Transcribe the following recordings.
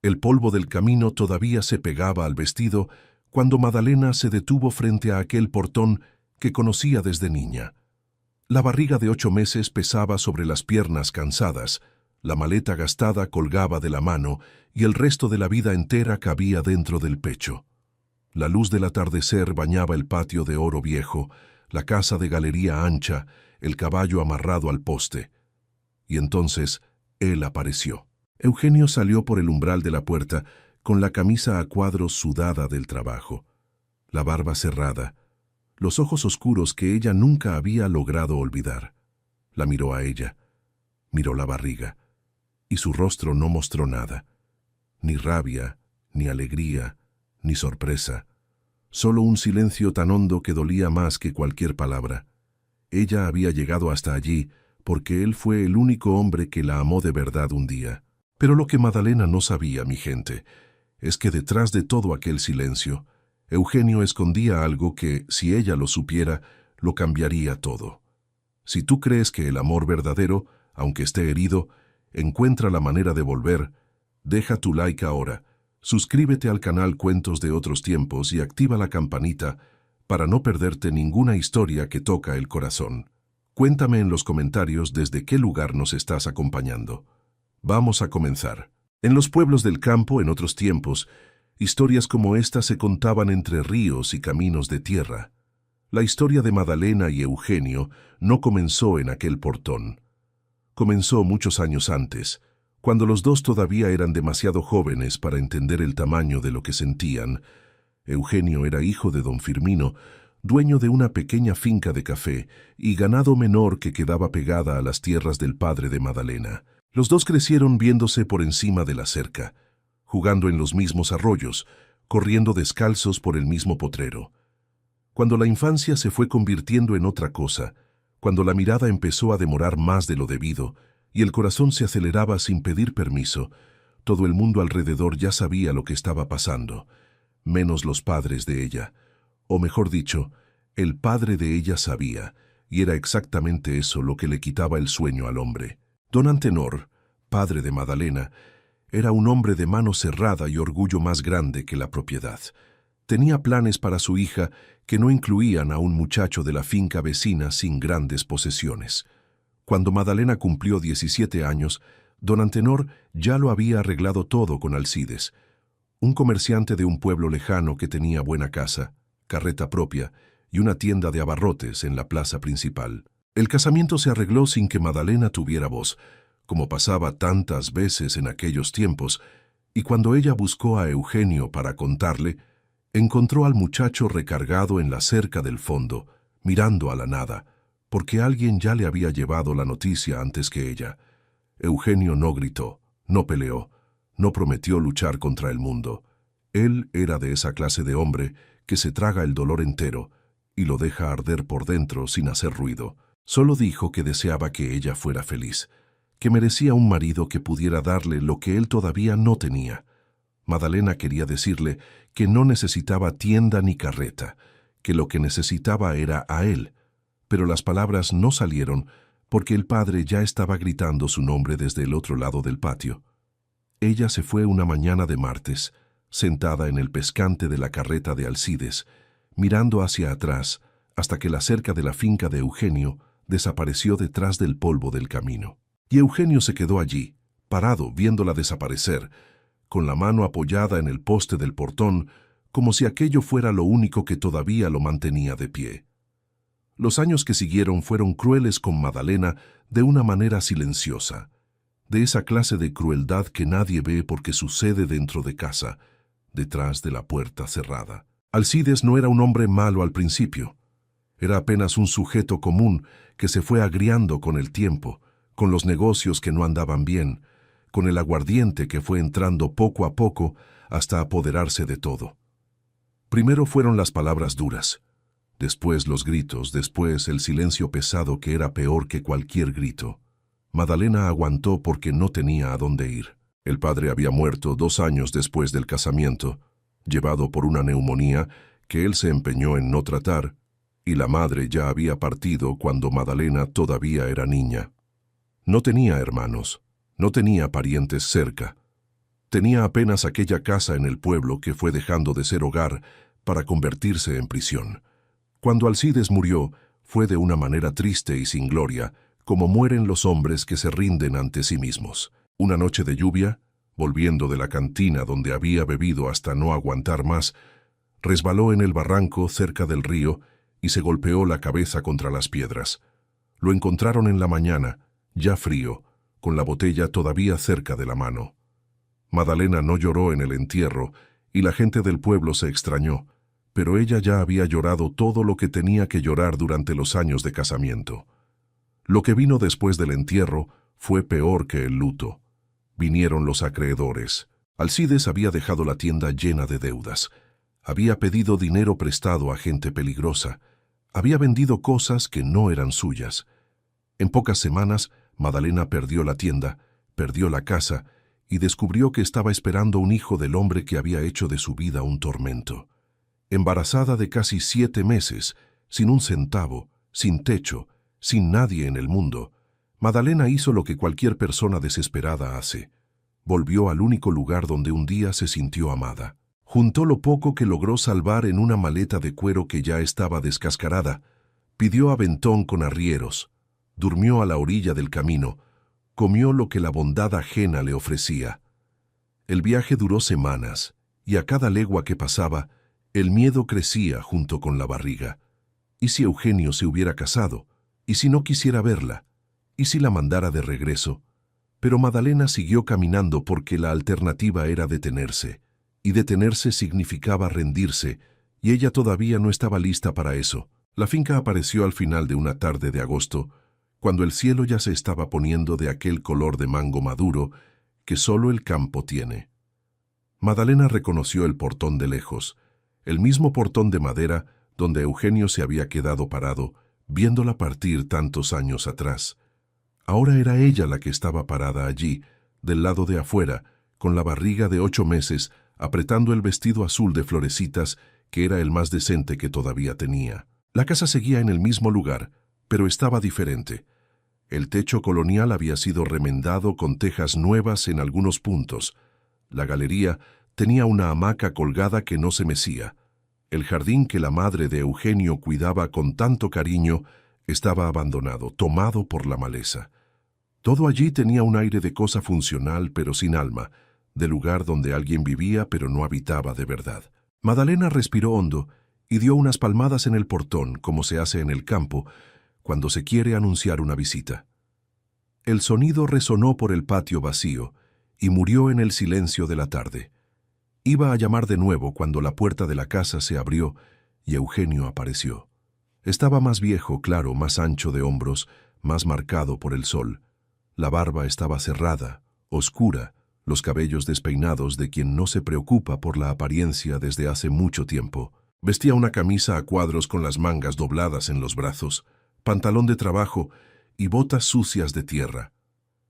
El polvo del camino todavía se pegaba al vestido cuando Madalena se detuvo frente a aquel portón que conocía desde niña. La barriga de 8 meses pesaba sobre las piernas cansadas, la maleta gastada colgaba de la mano y el resto de la vida entera cabía dentro del pecho. La luz del atardecer bañaba el patio de oro viejo, la casa de galería ancha, el caballo amarrado al poste. Y entonces él apareció. Eugenio salió por el umbral de la puerta con la camisa a cuadros sudada del trabajo, la barba cerrada, los ojos oscuros que ella nunca había logrado olvidar. La miró a ella, miró la barriga, y su rostro no mostró nada, ni rabia, ni alegría, ni sorpresa, solo un silencio tan hondo que dolía más que cualquier palabra. Ella había llegado hasta allí porque él fue el único hombre que la amó de verdad un día. Pero lo que Madalena no sabía, mi gente, es que detrás de todo aquel silencio, Eugenio escondía algo que, si ella lo supiera, lo cambiaría todo. Si tú crees que el amor verdadero, aunque esté herido, encuentra la manera de volver, deja tu like ahora, suscríbete al canal Cuentos de Otros Tiempos y activa la campanita para no perderte ninguna historia que toca el corazón. Cuéntame en los comentarios desde qué lugar nos estás acompañando. Vamos a comenzar. En los pueblos del campo, en otros tiempos, historias como esta se contaban entre ríos y caminos de tierra. La historia de Madalena y Eugenio no comenzó en aquel portón. Comenzó muchos años antes, cuando los dos todavía eran demasiado jóvenes para entender el tamaño de lo que sentían. Eugenio era hijo de don Firmino, dueño de una pequeña finca de café y ganado menor que quedaba pegada a las tierras del padre de Madalena. Los dos crecieron viéndose por encima de la cerca, jugando en los mismos arroyos, corriendo descalzos por el mismo potrero. Cuando la infancia se fue convirtiendo en otra cosa, cuando la mirada empezó a demorar más de lo debido y el corazón se aceleraba sin pedir permiso, todo el mundo alrededor ya sabía lo que estaba pasando, menos los padres de ella. O mejor dicho, el padre de ella sabía, y era exactamente eso lo que le quitaba el sueño al hombre. Don Antenor, padre de Madalena, era un hombre de mano cerrada y orgullo más grande que la propiedad. Tenía planes para su hija que no incluían a un muchacho de la finca vecina sin grandes posesiones. Cuando Madalena cumplió 17 años, don Antenor ya lo había arreglado todo con Alcides, un comerciante de un pueblo lejano que tenía buena casa, carreta propia y una tienda de abarrotes en la plaza principal. El casamiento se arregló sin que Madalena tuviera voz, como pasaba tantas veces en aquellos tiempos, y cuando ella buscó a Eugenio para contarle, encontró al muchacho recargado en la cerca del fondo, mirando a la nada, porque alguien ya le había llevado la noticia antes que ella. Eugenio no gritó, no peleó, no prometió luchar contra el mundo. Él era de esa clase de hombre que se traga el dolor entero y lo deja arder por dentro sin hacer ruido. Solo dijo que deseaba que ella fuera feliz, que merecía un marido que pudiera darle lo que él todavía no tenía. Madalena quería decirle que no necesitaba tienda ni carreta, que lo que necesitaba era a él, pero las palabras no salieron porque el padre ya estaba gritando su nombre desde el otro lado del patio. Ella se fue una mañana de martes, sentada en el pescante de la carreta de Alcides, mirando hacia atrás hasta que la cerca de la finca de Eugenio desapareció detrás del polvo del camino. Y Eugenio se quedó allí, parado, viéndola desaparecer, con la mano apoyada en el poste del portón, como si aquello fuera lo único que todavía lo mantenía de pie. Los años que siguieron fueron crueles con Madalena de una manera silenciosa, de esa clase de crueldad que nadie ve porque sucede dentro de casa, detrás de la puerta cerrada. Alcides no era un hombre malo al principio. Era apenas un sujeto común que se fue agriando con el tiempo, con los negocios que no andaban bien, con el aguardiente que fue entrando poco a poco hasta apoderarse de todo. Primero fueron las palabras duras, después los gritos, después el silencio pesado que era peor que cualquier grito. Madalena aguantó porque no tenía a dónde ir. El padre había muerto 2 años después del casamiento, llevado por una neumonía que él se empeñó en no tratar, y la madre ya había partido cuando Madalena todavía era niña. No tenía hermanos, no tenía parientes cerca. Tenía apenas aquella casa en el pueblo que fue dejando de ser hogar para convertirse en prisión. Cuando Alcides murió, fue de una manera triste y sin gloria, como mueren los hombres que se rinden ante sí mismos. Una noche de lluvia, volviendo de la cantina donde había bebido hasta no aguantar más, resbaló en el barranco cerca del río y se golpeó la cabeza contra las piedras. Lo encontraron en la mañana, ya frío, con la botella todavía cerca de la mano. Madalena no lloró en el entierro y la gente del pueblo se extrañó, pero ella ya había llorado todo lo que tenía que llorar durante los años de casamiento. Lo que vino después del entierro fue peor que el luto. Vinieron los acreedores. Alcides había dejado la tienda llena de deudas. Había pedido dinero prestado a gente peligrosa. Había vendido cosas que no eran suyas. En pocas semanas, Madalena perdió la tienda, perdió la casa y descubrió que estaba esperando un hijo del hombre que había hecho de su vida un tormento. Embarazada de casi 7 meses, sin un centavo, sin techo, sin nadie en el mundo, Madalena hizo lo que cualquier persona desesperada hace. Volvió al único lugar donde un día se sintió amada. Juntó lo poco que logró salvar en una maleta de cuero que ya estaba descascarada, pidió aventón con arrieros, durmió a la orilla del camino, comió lo que la bondad ajena le ofrecía. El viaje duró semanas, y a cada legua que pasaba, el miedo crecía junto con la barriga. ¿Y si Eugenio se hubiera casado? ¿Y si no quisiera verla? ¿Y si la mandara de regreso? Pero Madalena siguió caminando porque la alternativa era detenerse, y detenerse significaba rendirse, y ella todavía no estaba lista para eso. La finca apareció al final de una tarde de agosto, cuando el cielo ya se estaba poniendo de aquel color de mango maduro que solo el campo tiene. Madalena reconoció el portón de lejos, el mismo portón de madera donde Eugenio se había quedado parado, viéndola partir tantos años atrás. Ahora era ella la que estaba parada allí, del lado de afuera, con la barriga de 8 meses, apretando el vestido azul de florecitas, que era el más decente que todavía tenía. La casa seguía en el mismo lugar, pero estaba diferente. El techo colonial había sido remendado con tejas nuevas en algunos puntos. La galería tenía una hamaca colgada que no se mecía. El jardín que la madre de Eugenio cuidaba con tanto cariño estaba abandonado, tomado por la maleza. Todo allí tenía un aire de cosa funcional pero sin alma, de lugar donde alguien vivía pero no habitaba de verdad. Madalena respiró hondo y dio unas palmadas en el portón, como se hace en el campo, cuando se quiere anunciar una visita. El sonido resonó por el patio vacío y murió en el silencio de la tarde. Iba a llamar de nuevo cuando la puerta de la casa se abrió y Eugenio apareció. Estaba más viejo, claro, más ancho de hombros, más marcado por el sol. La barba estaba cerrada, oscura, los cabellos despeinados de quien no se preocupa por la apariencia desde hace mucho tiempo. Vestía una camisa a cuadros con las mangas dobladas en los brazos, pantalón de trabajo y botas sucias de tierra.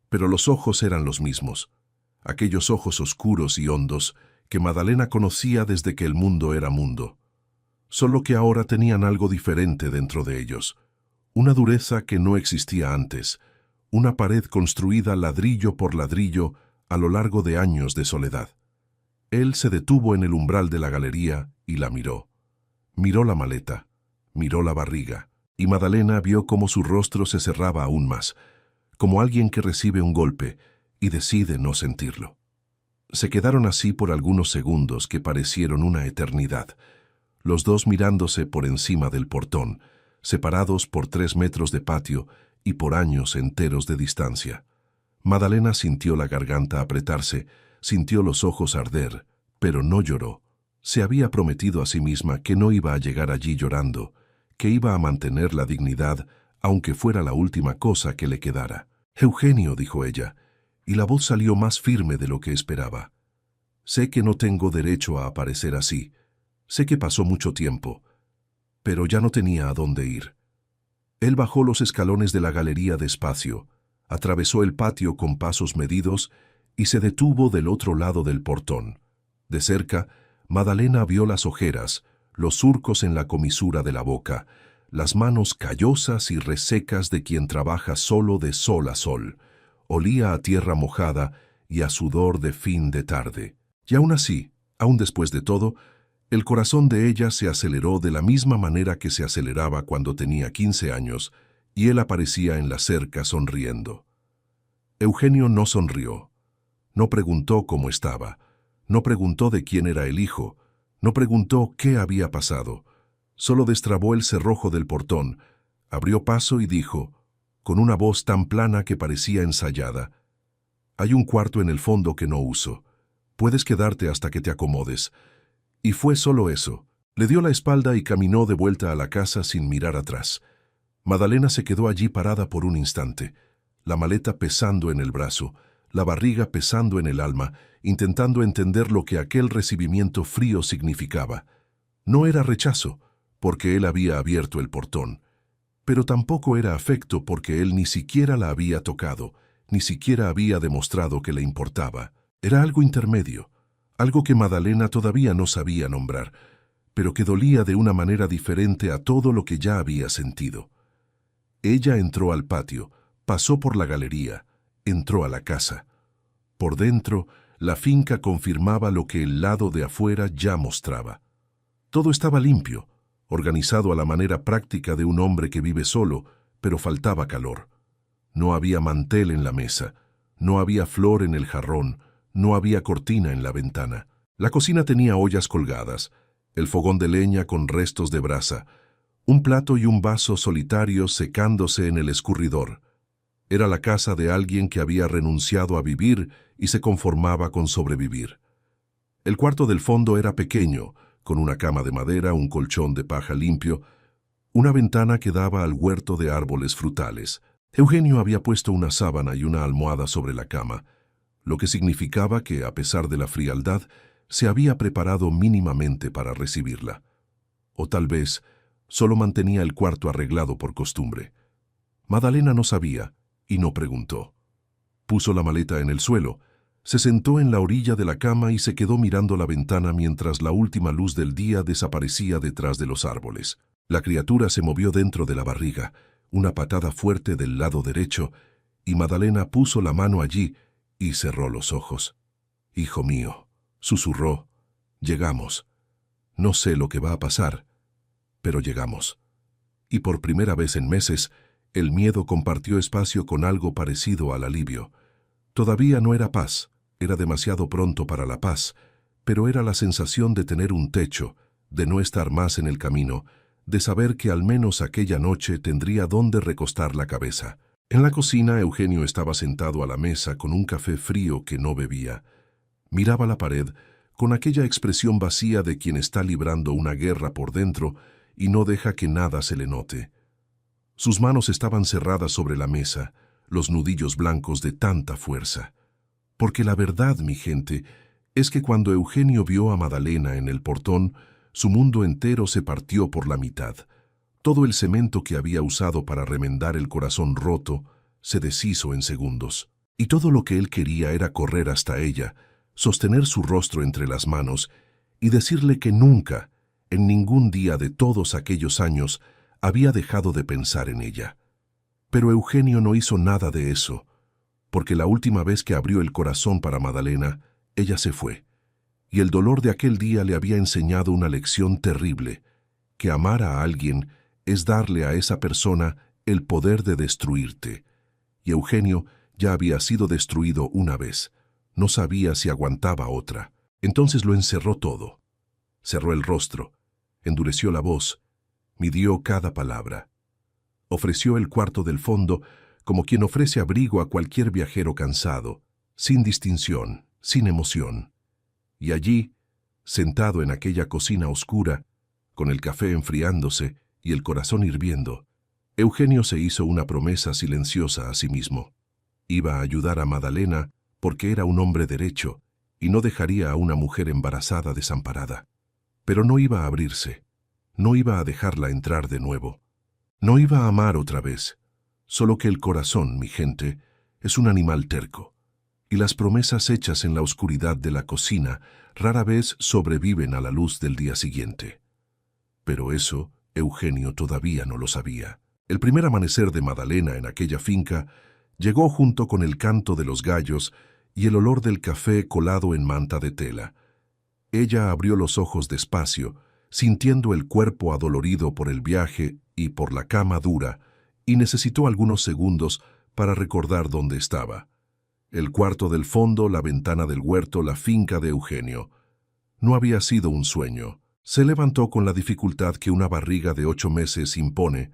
Pero los ojos eran los mismos, aquellos ojos oscuros y hondos que Madalena conocía desde que el mundo era mundo. Solo que ahora tenían algo diferente dentro de ellos, una dureza que no existía antes, una pared construida ladrillo por ladrillo a lo largo de años de soledad. Él se detuvo en el umbral de la galería y la miró. Miró la maleta, miró la barriga, y Madalena vio cómo su rostro se cerraba aún más, como alguien que recibe un golpe y decide no sentirlo. Se quedaron así por algunos segundos que parecieron una eternidad, los dos mirándose por encima del portón, separados por 3 metros de patio y por años enteros de distancia. Madalena sintió la garganta apretarse, sintió los ojos arder, pero no lloró. Se había prometido a sí misma que no iba a llegar allí llorando, que iba a mantener la dignidad, aunque fuera la última cosa que le quedara. «Eugenio», dijo ella, y la voz salió más firme de lo que esperaba. «Sé que no tengo derecho a aparecer así. Sé que pasó mucho tiempo, pero ya no tenía a dónde ir». Él bajó los escalones de la galería despacio, atravesó el patio con pasos medidos y se detuvo del otro lado del portón. De cerca, Madalena vio las ojeras, los surcos en la comisura de la boca, las manos callosas y resecas de quien trabaja solo de sol a sol. Olía a tierra mojada y a sudor de fin de tarde. Y aún así, aún después de todo, el corazón de ella se aceleró de la misma manera que se aceleraba cuando tenía 15 años y él aparecía en la cerca sonriendo. Eugenio no sonrió, no preguntó cómo estaba, no preguntó de quién era el hijo, no preguntó qué había pasado, solo destrabó el cerrojo del portón, abrió paso y dijo, con una voz tan plana que parecía ensayada, «Hay un cuarto en el fondo que no uso. Puedes quedarte hasta que te acomodes». Y fue solo eso. Le dio la espalda y caminó de vuelta a la casa sin mirar atrás. Madalena se quedó allí parada por un instante, la maleta pesando en el brazo, la barriga pesando en el alma, intentando entender lo que aquel recibimiento frío significaba. No era rechazo, porque él había abierto el portón, pero tampoco era afecto porque él ni siquiera la había tocado, ni siquiera había demostrado que le importaba. Era algo intermedio, algo que Madalena todavía no sabía nombrar, pero que dolía de una manera diferente a todo lo que ya había sentido. Ella entró al patio, pasó por la galería, entró a la casa. Por dentro, la finca confirmaba lo que el lado de afuera ya mostraba. Todo estaba limpio, organizado a la manera práctica de un hombre que vive solo, pero faltaba calor. No había mantel en la mesa, no había flor en el jarrón, no había cortina en la ventana. La cocina tenía ollas colgadas, el fogón de leña con restos de brasa, un plato y un vaso solitarios secándose en el escurridor. Era la casa de alguien que había renunciado a vivir y se conformaba con sobrevivir. El cuarto del fondo era pequeño, con una cama de madera, un colchón de paja limpio, una ventana que daba al huerto de árboles frutales. Eugenio había puesto una sábana y una almohada sobre la cama, lo que significaba que, a pesar de la frialdad, se había preparado mínimamente para recibirla. O tal vez solo mantenía el cuarto arreglado por costumbre. Madalena no sabía y no preguntó. Puso la maleta en el suelo, se sentó en la orilla de la cama y se quedó mirando la ventana mientras la última luz del día desaparecía detrás de los árboles. La criatura se movió dentro de la barriga, una patada fuerte del lado derecho, y Madalena puso la mano allí y cerró los ojos. «Hijo mío», susurró, «llegamos. No sé lo que va a pasar, pero llegamos». Y por primera vez en meses, el miedo compartió espacio con algo parecido al alivio. Todavía no era paz, era demasiado pronto para la paz, pero era la sensación de tener un techo, de no estar más en el camino, de saber que al menos aquella noche tendría dónde recostar la cabeza. En la cocina, Eugenio estaba sentado a la mesa con un café frío que no bebía. Miraba la pared con aquella expresión vacía de quien está librando una guerra por dentro y no deja que nada se le note. Sus manos estaban cerradas sobre la mesa, los nudillos blancos de tanta fuerza. Porque la verdad, mi gente, es que cuando Eugenio vio a Madalena en el portón, su mundo entero se partió por la mitad. Todo el cemento que había usado para remendar el corazón roto se deshizo en segundos. Y todo lo que él quería era correr hasta ella, sostener su rostro entre las manos y decirle que nunca, en ningún día de todos aquellos años, había dejado de pensar en ella. Pero Eugenio no hizo nada de eso, porque la última vez que abrió el corazón para Madalena, ella se fue, y el dolor de aquel día le había enseñado una lección terrible, que amar a alguien es darle a esa persona el poder de destruirte. Y Eugenio ya había sido destruido una vez, no sabía si aguantaba otra. Entonces lo encerró todo. Cerró el rostro, endureció la voz, midió cada palabra. Ofreció el cuarto del fondo como quien ofrece abrigo a cualquier viajero cansado, sin distinción, sin emoción. Y allí, sentado en aquella cocina oscura, con el café enfriándose y el corazón hirviendo, Eugenio se hizo una promesa silenciosa a sí mismo. Iba a ayudar a Madalena porque era un hombre derecho y no dejaría a una mujer embarazada desamparada. Pero no iba a abrirse, no iba a dejarla entrar de nuevo. No iba a amar otra vez, solo que el corazón, mi gente, es un animal terco, y las promesas hechas en la oscuridad de la cocina rara vez sobreviven a la luz del día siguiente. Pero eso Eugenio todavía no lo sabía. El primer amanecer de Madalena en aquella finca llegó junto con el canto de los gallos y el olor del café colado en manta de tela. Ella abrió los ojos despacio, sintiendo el cuerpo adolorido por el viaje y por la cama dura, y necesitó algunos segundos para recordar dónde estaba. El cuarto del fondo, la ventana del huerto, la finca de Eugenio. No había sido un sueño. Se levantó con la dificultad que una barriga de 8 meses impone,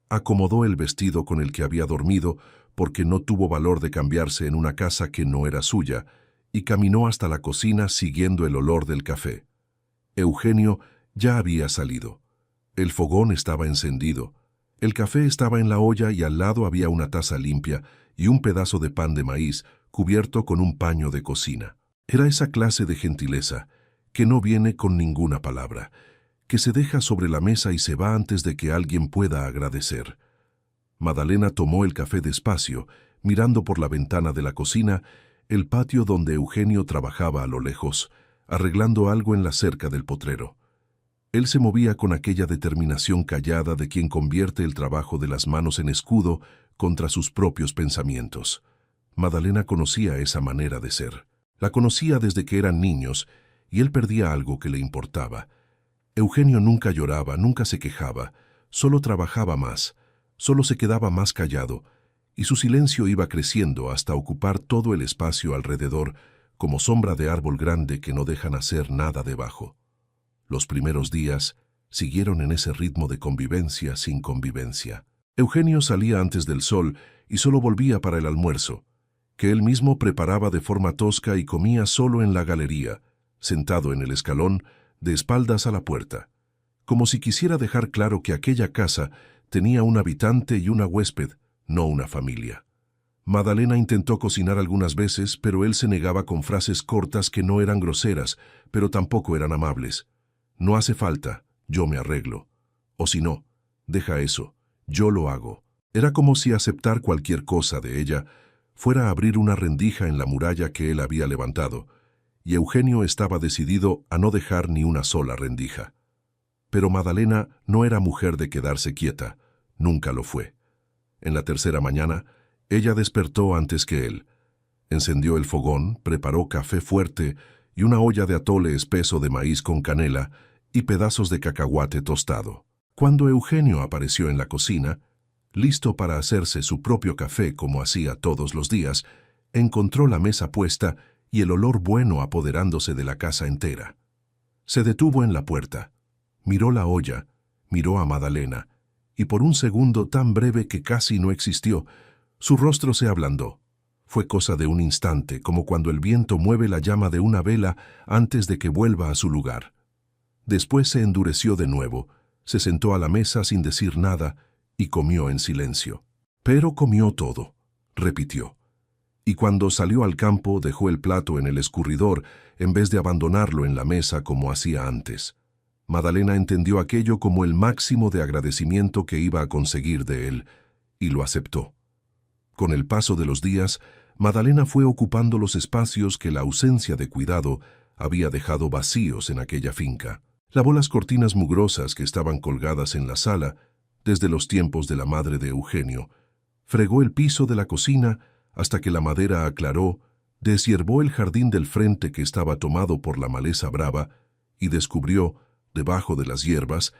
acomodó el vestido con el que había dormido porque no tuvo valor de cambiarse en una casa que no era suya, y caminó hasta la cocina siguiendo el olor del café. Eugenio ya había salido. El fogón estaba encendido. El café estaba en la olla y al lado había una taza limpia y un pedazo de pan de maíz cubierto con un paño de cocina. Era esa clase de gentileza que no viene con ninguna palabra, que se deja sobre la mesa y se va antes de que alguien pueda agradecer. Madalena tomó el café despacio, mirando por la ventana de la cocina el patio donde Eugenio trabajaba a lo lejos, arreglando algo en la cerca del potrero. Él se movía con aquella determinación callada de quien convierte el trabajo de las manos en escudo contra sus propios pensamientos. Madalena conocía esa manera de ser. La conocía desde que eran niños, y él perdía algo que le importaba. Eugenio nunca lloraba, nunca se quejaba, solo trabajaba más, solo se quedaba más callado, y su silencio iba creciendo hasta ocupar todo el espacio alrededor, como sombra de árbol grande que no dejan hacer nada debajo. Los primeros días siguieron en ese ritmo de convivencia sin convivencia. Eugenio salía antes del sol y solo volvía para el almuerzo, que él mismo preparaba de forma tosca y comía solo en la galería, sentado en el escalón, de espaldas a la puerta, como si quisiera dejar claro que aquella casa tenía un habitante y una huésped, no una familia. Madalena intentó cocinar algunas veces, pero él se negaba con frases cortas que no eran groseras, pero tampoco eran amables. No hace falta, yo me arreglo. O si no, deja eso, yo lo hago. Era como si aceptar cualquier cosa de ella fuera a abrir una rendija en la muralla que él había levantado, y Eugenio estaba decidido a no dejar ni una sola rendija. Pero Madalena no era mujer de quedarse quieta, nunca lo fue. En la tercera mañana, ella despertó antes que él. Encendió el fogón, preparó café fuerte y una olla de atole espeso de maíz con canela y pedazos de cacahuate tostado. Cuando Eugenio apareció en la cocina, listo para hacerse su propio café como hacía todos los días, encontró la mesa puesta y el olor bueno apoderándose de la casa entera. Se detuvo en la puerta, miró la olla, miró a Madalena, y por un segundo tan breve que casi no existió, su rostro se ablandó. Fue cosa de un instante, como cuando el viento mueve la llama de una vela antes de que vuelva a su lugar. Después se endureció de nuevo, se sentó a la mesa sin decir nada y comió en silencio. Pero comió todo, repitió. Y cuando salió al campo dejó el plato en el escurridor en vez de abandonarlo en la mesa como hacía antes. Madalena entendió aquello como el máximo de agradecimiento que iba a conseguir de él, y lo aceptó. Con el paso de los días, Madalena fue ocupando los espacios que la ausencia de cuidado había dejado vacíos en aquella finca. Lavó las cortinas mugrosas que estaban colgadas en la sala desde los tiempos de la madre de Eugenio, fregó el piso de la cocina hasta que la madera aclaró, deshierbó el jardín del frente que estaba tomado por la maleza brava y descubrió, debajo de las hierbas,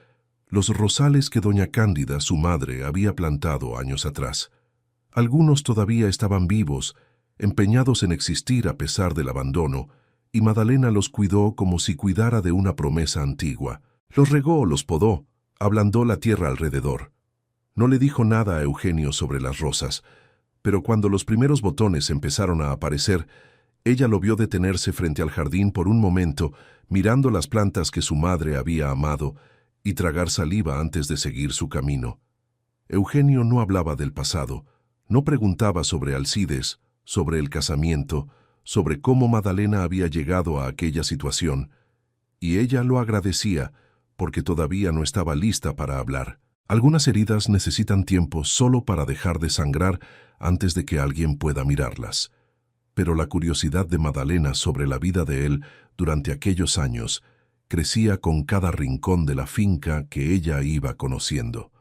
los rosales que doña Cándida, su madre, había plantado años atrás. Algunos todavía estaban vivos, empeñados en existir a pesar del abandono, y Madalena los cuidó como si cuidara de una promesa antigua. Los regó, los podó, ablandó la tierra alrededor. No le dijo nada a Eugenio sobre las rosas, pero cuando los primeros botones empezaron a aparecer, ella lo vio detenerse frente al jardín por un momento, mirando las plantas que su madre había amado, y tragar saliva antes de seguir su camino. Eugenio no hablaba del pasado, no preguntaba sobre Alcides, sobre el casamiento, sobre cómo Madalena había llegado a aquella situación, y ella lo agradecía porque todavía no estaba lista para hablar. Algunas heridas necesitan tiempo solo para dejar de sangrar antes de que alguien pueda mirarlas. Pero la curiosidad de Madalena sobre la vida de él durante aquellos años crecía con cada rincón de la finca que ella iba conociendo.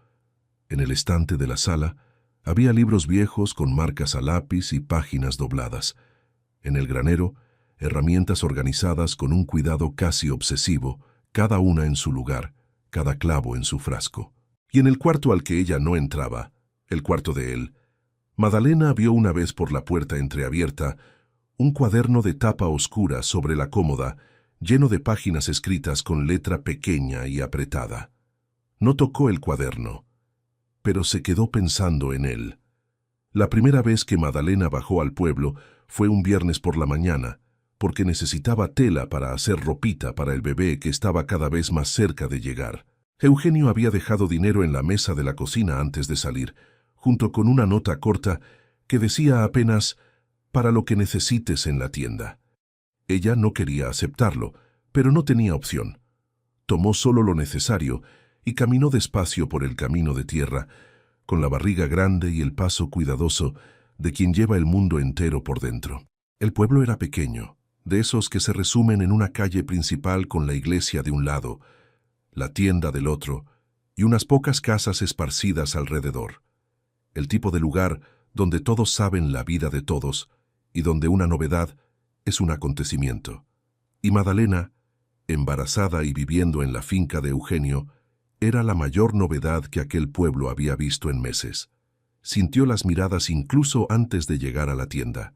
En el estante de la sala había libros viejos con marcas a lápiz y páginas dobladas. En el granero, herramientas organizadas con un cuidado casi obsesivo, cada una en su lugar, cada clavo en su frasco. Y en el cuarto al que ella no entraba, el cuarto de él, Madalena vio una vez por la puerta entreabierta un cuaderno de tapa oscura sobre la cómoda, lleno de páginas escritas con letra pequeña y apretada. No tocó el cuaderno, pero se quedó pensando en él. La primera vez que Madalena bajó al pueblo fue un viernes por la mañana, porque necesitaba tela para hacer ropita para el bebé que estaba cada vez más cerca de llegar. Eugenio había dejado dinero en la mesa de la cocina antes de salir, junto con una nota corta que decía apenas «para lo que necesites en la tienda». Ella no quería aceptarlo, pero no tenía opción. Tomó solo lo necesario y caminó despacio por el camino de tierra, con la barriga grande y el paso cuidadoso de quien lleva el mundo entero por dentro. El pueblo era pequeño, de esos que se resumen en una calle principal con la iglesia de un lado, la tienda del otro y unas pocas casas esparcidas alrededor. El tipo de lugar donde todos saben la vida de todos y donde una novedad es un acontecimiento. Y Madalena, embarazada y viviendo en la finca de Eugenio, era la mayor novedad que aquel pueblo había visto en meses. Sintió las miradas incluso antes de llegar a la tienda.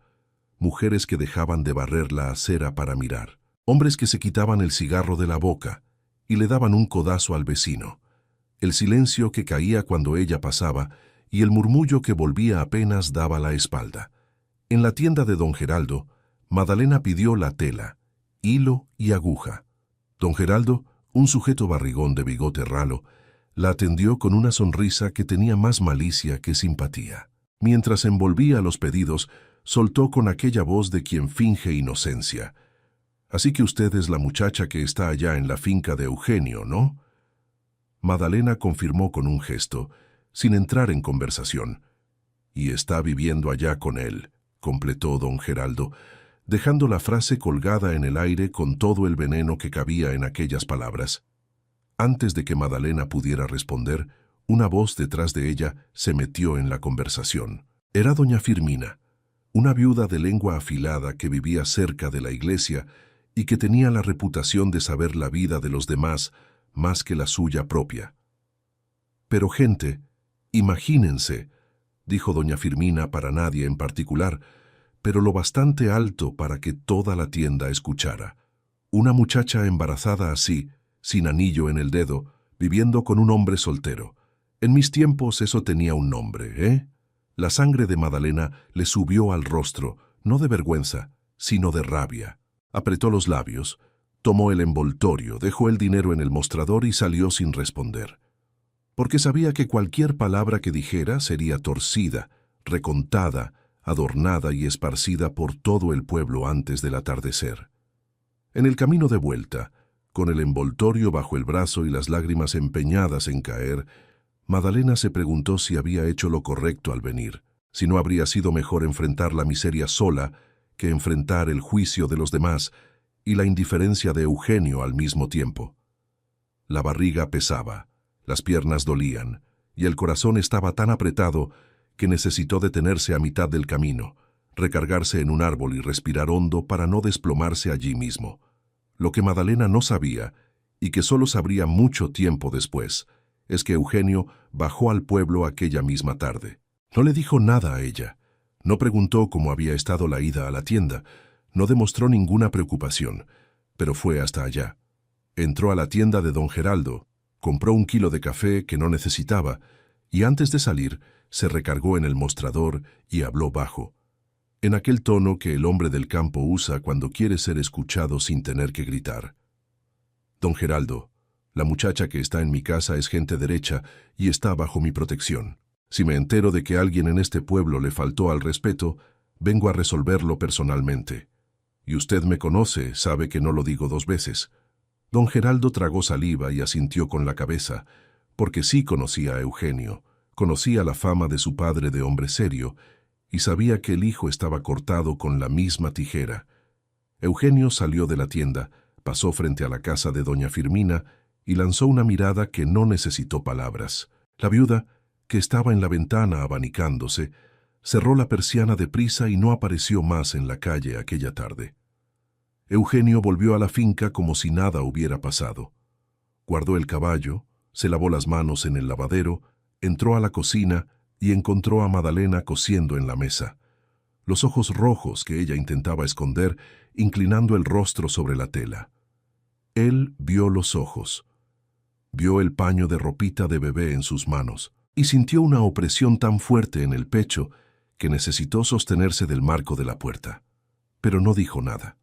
Mujeres que dejaban de barrer la acera para mirar. Hombres que se quitaban el cigarro de la boca y le daban un codazo al vecino. El silencio que caía cuando ella pasaba y el murmullo que volvía apenas daba la espalda. En la tienda de don Geraldo, Madalena pidió la tela, hilo y aguja. Don Geraldo, un sujeto barrigón de bigote ralo, la atendió con una sonrisa que tenía más malicia que simpatía. Mientras envolvía los pedidos, soltó con aquella voz de quien finge inocencia. «Así que usted es la muchacha que está allá en la finca de Eugenio, ¿no?» Madalena confirmó con un gesto, sin entrar en conversación. «Y está viviendo allá con él», completó don Geraldo, dejando la frase colgada en el aire con todo el veneno que cabía en aquellas palabras. Antes de que Madalena pudiera responder, una voz detrás de ella se metió en la conversación. Era doña Firmina, una viuda de lengua afilada que vivía cerca de la iglesia y que tenía la reputación de saber la vida de los demás más que la suya propia. «Pero gente, imagínense», dijo doña Firmina para nadie en particular, pero lo bastante alto para que toda la tienda escuchara. Una muchacha embarazada así, sin anillo en el dedo, viviendo con un hombre soltero. En mis tiempos eso tenía un nombre, ¿eh? La sangre de Madalena le subió al rostro, no de vergüenza, sino de rabia. Apretó los labios, tomó el envoltorio, dejó el dinero en el mostrador y salió sin responder. Porque sabía que cualquier palabra que dijera sería torcida, recontada, adornada y esparcida por todo el pueblo antes del atardecer. En el camino de vuelta, con el envoltorio bajo el brazo y las lágrimas empeñadas en caer, Madalena se preguntó si había hecho lo correcto al venir, si no habría sido mejor enfrentar la miseria sola que enfrentar el juicio de los demás y la indiferencia de Eugenio al mismo tiempo. La barriga pesaba, las piernas dolían, y el corazón estaba tan apretado que necesitó detenerse a mitad del camino, recargarse en un árbol y respirar hondo para no desplomarse allí mismo. Lo que Madalena no sabía, y que solo sabría mucho tiempo después, es que Eugenio bajó al pueblo aquella misma tarde. No le dijo nada a ella, no preguntó cómo había estado la ida a la tienda, no demostró ninguna preocupación, pero fue hasta allá. Entró a la tienda de don Geraldo, compró 1 kilo de café que no necesitaba, y antes de salir se recargó en el mostrador y habló bajo, en aquel tono que el hombre del campo usa cuando quiere ser escuchado sin tener que gritar. «Don Geraldo, la muchacha que está en mi casa es gente derecha y está bajo mi protección. Si me entero de que alguien en este pueblo le faltó al respeto, vengo a resolverlo personalmente. Y usted me conoce, sabe que no lo digo 2 veces». Don Geraldo tragó saliva y asintió con la cabeza, porque sí conocía a Eugenio, conocía la fama de su padre de hombre serio, y sabía que el hijo estaba cortado con la misma tijera. Eugenio salió de la tienda, pasó frente a la casa de doña Firmina y lanzó una mirada que no necesitó palabras. La viuda, que estaba en la ventana abanicándose, cerró la persiana deprisa y no apareció más en la calle aquella tarde. Eugenio volvió a la finca como si nada hubiera pasado. Guardó el caballo, se lavó las manos en el lavadero, entró a la cocina y encontró a Madalena cosiendo en la mesa, los ojos rojos que ella intentaba esconder, inclinando el rostro sobre la tela. Él vio los ojos, vio el paño de ropita de bebé en sus manos y sintió una opresión tan fuerte en el pecho que necesitó sostenerse del marco de la puerta. Pero no dijo nada.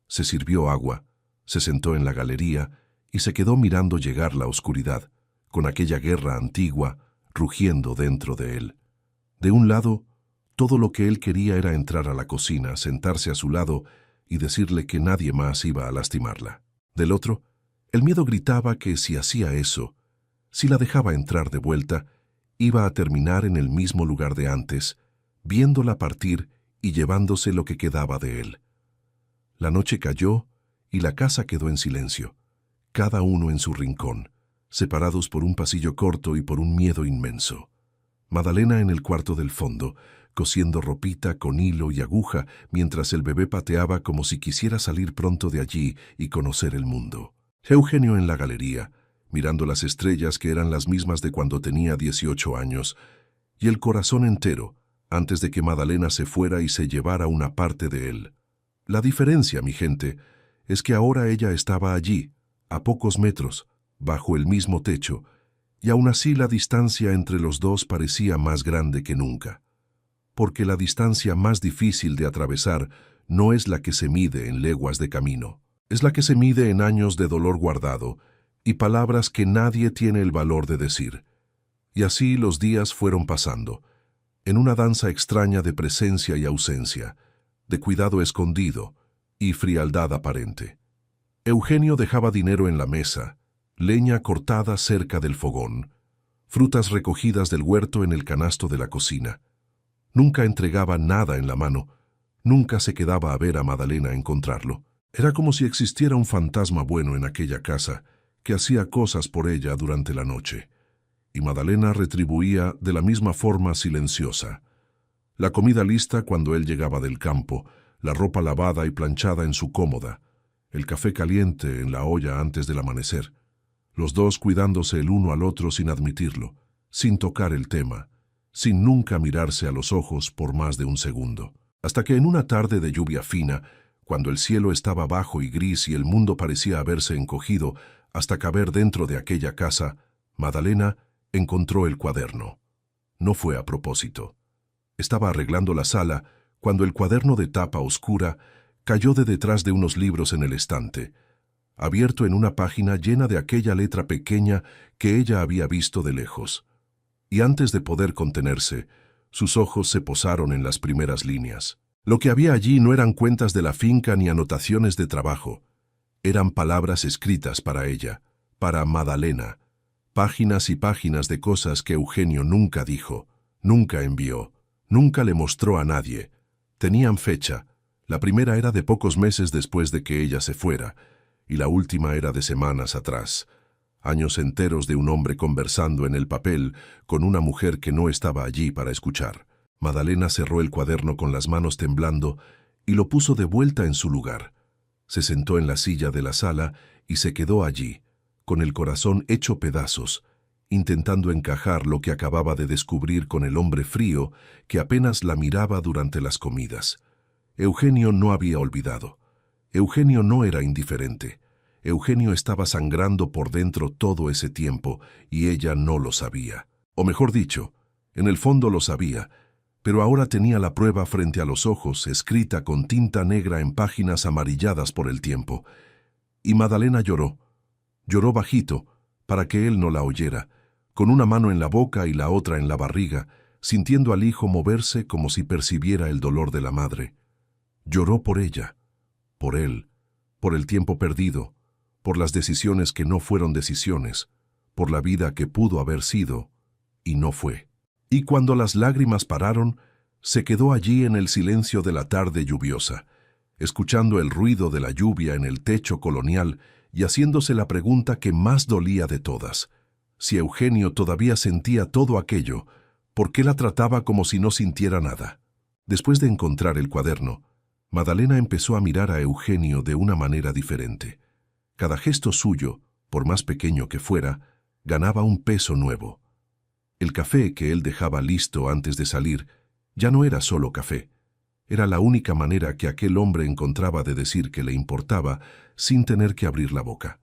Se sirvió agua, se sentó en la galería y se quedó mirando llegar la oscuridad, con aquella guerra antigua rugiendo dentro de él. De un lado, todo lo que él quería era entrar a la cocina, sentarse a su lado y decirle que nadie más iba a lastimarla. Del otro, el miedo gritaba que si hacía eso, si la dejaba entrar de vuelta, iba a terminar en el mismo lugar de antes, viéndola partir y llevándose lo que quedaba de él. La noche cayó y la casa quedó en silencio, cada uno en su rincón, separados por un pasillo corto y por un miedo inmenso. Madalena en el cuarto del fondo, cosiendo ropita con hilo y aguja mientras el bebé pateaba como si quisiera salir pronto de allí y conocer el mundo. Eugenio en la galería, mirando las estrellas que eran las mismas de cuando tenía 18 años, y el corazón entero, antes de que Madalena se fuera y se llevara una parte de él. La diferencia, mi gente, es que ahora ella estaba allí, a pocos metros, bajo el mismo techo, y aún así la distancia entre los dos parecía más grande que nunca. Porque la distancia más difícil de atravesar no es la que se mide en leguas de camino, es la que se mide en años de dolor guardado y palabras que nadie tiene el valor de decir. Y así los días fueron pasando, en una danza extraña de presencia y ausencia, de cuidado escondido y frialdad aparente. Eugenio dejaba dinero en la mesa, leña cortada cerca del fogón, frutas recogidas del huerto en el canasto de la cocina. Nunca entregaba nada en la mano, nunca se quedaba a ver a Madalena encontrarlo. Era como si existiera un fantasma bueno en aquella casa, que hacía cosas por ella durante la noche. Y Madalena retribuía de la misma forma silenciosa. La comida lista cuando él llegaba del campo, la ropa lavada y planchada en su cómoda, el café caliente en la olla antes del amanecer, los dos cuidándose el uno al otro sin admitirlo, sin tocar el tema, sin nunca mirarse a los ojos por más de un segundo. Hasta que en una tarde de lluvia fina, cuando el cielo estaba bajo y gris y el mundo parecía haberse encogido hasta caber dentro de aquella casa, Madalena encontró el cuaderno. No fue a propósito. Estaba arreglando la sala cuando el cuaderno de tapa oscura cayó de detrás de unos libros en el estante, abierto en una página llena de aquella letra pequeña que ella había visto de lejos. Y antes de poder contenerse, sus ojos se posaron en las primeras líneas. Lo que había allí no eran cuentas de la finca ni anotaciones de trabajo. Eran palabras escritas para ella, para Madalena, páginas y páginas de cosas que Eugenio nunca dijo, nunca envió, nunca le mostró a nadie. Tenían fecha. La primera era de pocos meses después de que ella se fuera, y la última era de semanas atrás. Años enteros de un hombre conversando en el papel con una mujer que no estaba allí para escuchar. Madalena cerró el cuaderno con las manos temblando y lo puso de vuelta en su lugar. Se sentó en la silla de la sala y se quedó allí, con el corazón hecho pedazos, intentando encajar lo que acababa de descubrir con el hombre frío que apenas la miraba durante las comidas. Eugenio no había olvidado. Eugenio no era indiferente. Eugenio estaba sangrando por dentro todo ese tiempo y ella no lo sabía. O mejor dicho, en el fondo lo sabía, pero ahora tenía la prueba frente a los ojos, escrita con tinta negra en páginas amarilladas por el tiempo. Y Madalena lloró. Lloró bajito, para que él no la oyera, con una mano en la boca y la otra en la barriga, sintiendo al hijo moverse como si percibiera el dolor de la madre. Lloró por ella, por él, por el tiempo perdido, por las decisiones que no fueron decisiones, por la vida que pudo haber sido y no fue. Y cuando las lágrimas pararon, se quedó allí en el silencio de la tarde lluviosa, escuchando el ruido de la lluvia en el techo colonial y haciéndose la pregunta que más dolía de todas: si Eugenio todavía sentía todo aquello, ¿Por qué la trataba como si no sintiera nada? Después de encontrar el cuaderno, Madalena empezó a mirar a Eugenio de una manera diferente. Cada gesto suyo, por más pequeño que fuera, ganaba un peso nuevo. El café que él dejaba listo antes de salir ya no era solo café. Era la única manera que aquel hombre encontraba de decir que le importaba sin tener que abrir la boca.